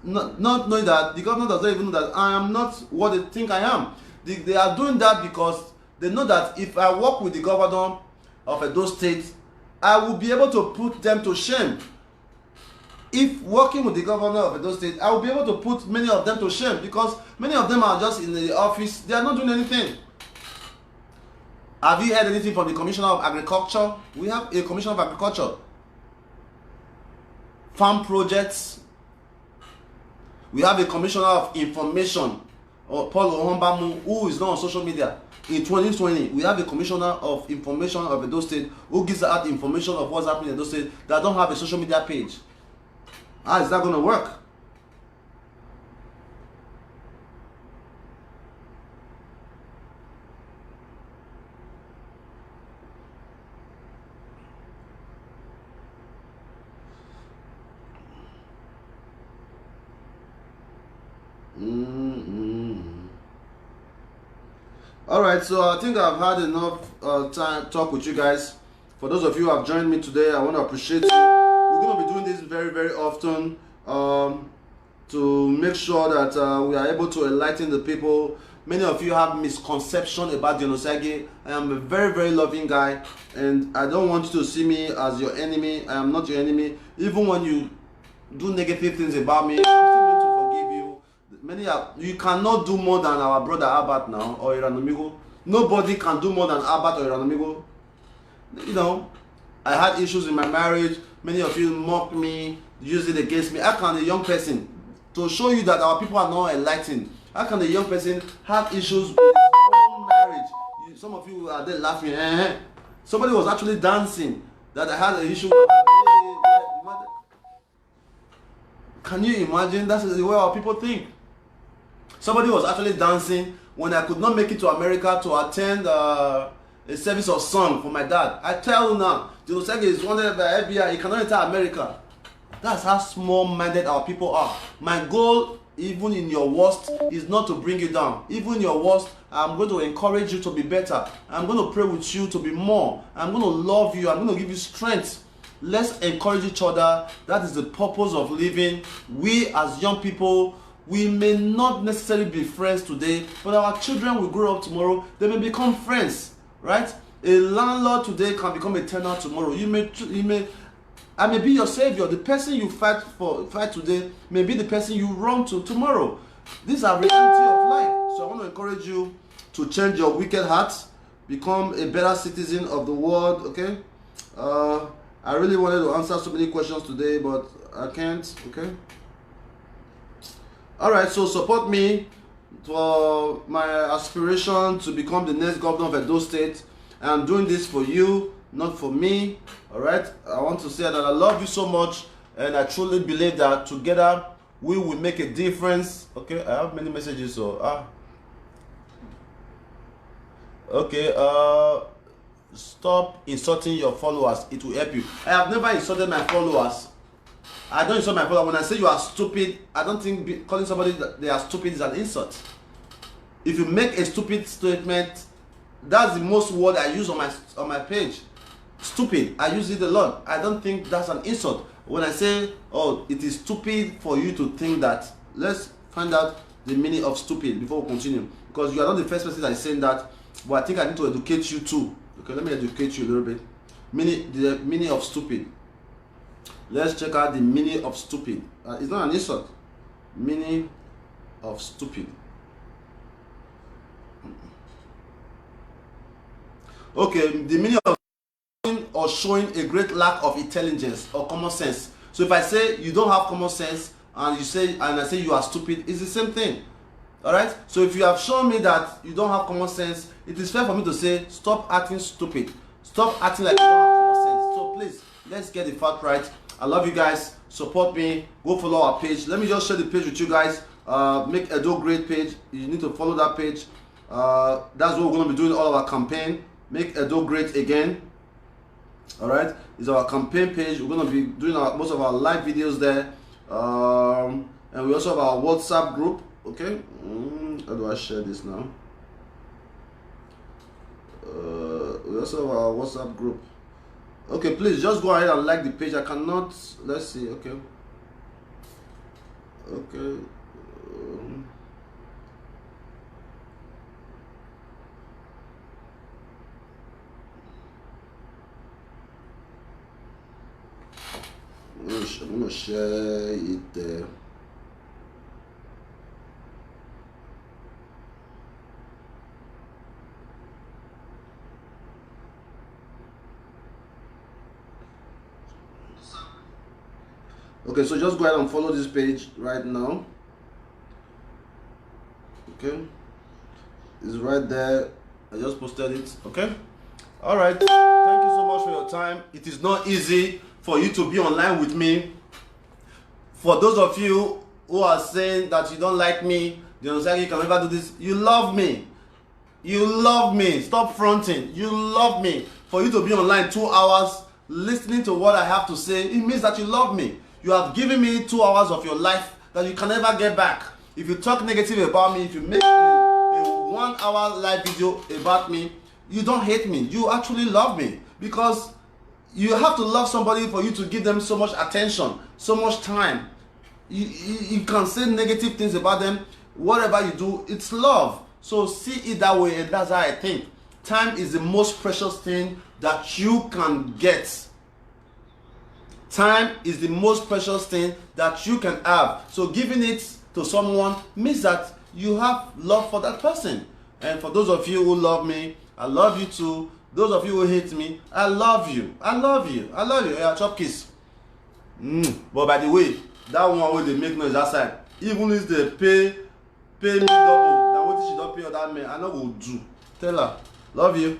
Not knowing that the government does not even know that I am not what they think I am. They are doing that because they know that if I work with the governor of Edo State, I will be able to put them to shame. If working with the governor of Edo State, I will be able to put many of them to shame because many of them are just in the office. They are not doing anything. Have you heard anything from the Commissioner of Agriculture? We have a Commissioner of Agriculture. Farm projects. We have a Commissioner of Information, Paul Ohombamu, who is not on social media. In 2020, we have a Commissioner of Information of Edo State who gives out information of what's happening in Edo State that don't have a social media page. How is that going to work? Alright, so I think I've had enough time to talk with you guys. For those of you who have joined me today, I want to appreciate you. We're going to be doing this very, very often to make sure that we are able to enlighten the people. Many of you have misconception about Dinosage. I am a very, very loving guy, and I don't want you to see me as your enemy. I am not your enemy. Even when you do negative things about me, I'm still going to forgive you. You cannot do more than our brother Albert now or Iranomigo. Nobody can do more than Albert or Iranomigo. You know, I had issues in my marriage. Many of you mock me, use it against me. How can a young person, to show you that our people are not enlightened, how can a young person have issues with his own marriage? Some of you are there laughing. Somebody was actually dancing that I had an issue with. Can you imagine? That's the way our people think. Somebody was actually dancing when I could not make it to America to attend a service of song for my dad. I tell you now, Dinosage is wanted by FBI. He cannot enter America. That's how small-minded our people are. My goal, even in your worst, is not to bring you down. Even in your worst, I'm going to encourage you to be better. I'm going to pray with you to be more. I'm going to love you. I'm going to give you strength. Let's encourage each other. That is the purpose of living. We as young people, we may not necessarily be friends today, but our children will grow up tomorrow. They may become friends, right? A landlord today can become a tenant tomorrow. I may be your savior. The person you fight today may be the person you run to tomorrow. These are reality of life. So I want to encourage you to change your wicked hearts, become a better citizen of the world. Okay. I really wanted to answer so many questions today, but I can't. Okay. Alright, so support me for my aspiration to become the next governor of Edo State. I'm doing this for you, not for me. Alright, I want to say that I love you so much, and I truly believe that together we will make a difference. Okay, I have many messages, so okay, stop insulting your followers. It will help you. I have never insulted my followers. I don't insult my followers. When I say you are stupid, I don't think calling somebody that they are stupid is an insult. If you make a stupid statement, that's the most word I use on my page. Stupid, I use it a lot. I don't think that's an insult. When I say, oh, it is stupid for you to think that, let's find out the meaning of stupid before we continue. Because you are not the first person that is saying that, but I think I need to educate you too. Okay, let me educate you a little bit. The meaning of stupid. Let's check out the meaning of stupid. It's not an insult. Meaning of stupid. Okay, the meaning of or showing a great lack of intelligence or common sense. So if I say you don't have common sense and I say you are stupid, it's the same thing. Alright? So if you have shown me that you don't have common sense, it is fair for me to say stop acting stupid. Stop acting like you don't have common sense. So please, let's get the fact right. I love you guys. Support me. Go follow our page. Let me just share the page with you guys. Make Edo Great page. You need to follow that page. That's what we're going to be doing all of our campaign. Make Edo Great again. Alright, it's our campaign page. We're going to be doing most of our live videos there, and we also have our WhatsApp group. Okay, how do I share this now? We also have our WhatsApp group. Okay, please just go ahead and like the page. I cannot, let's see. Okay, I'm gonna share it there. Okay, so just go ahead and follow this page right now. Okay, it's right there. I just posted it. Okay, all right. Thank you so much for your time. It is not easy for you to be online with me. For those of you who are saying that you don't like me, you can never do this, you love me. You love me. Stop fronting. You love me. For you to be online 2 hours listening to what I have to say, it means that you love me. You have given me 2 hours of your life that you can never get back. If you talk negative about me, if you make a 1 hour live video about me, you don't hate me. You actually love me, because you have to love somebody for you to give them so much attention, so much time. You can say negative things about them. Whatever you do, it's love. So see it that way, and that's how I think. Time is the most precious thing that you can get. Time is the most precious thing that you can have. So giving it to someone means that you have love for that person. And for those of you who love me, I love you too. Those of you who hate me, I love you. I love you. I love you. Yeah, chop kiss. But by the way, that one where they make noise outside, even if they pay me double, now what she don't pay that man, I know will do. Tell her, love you.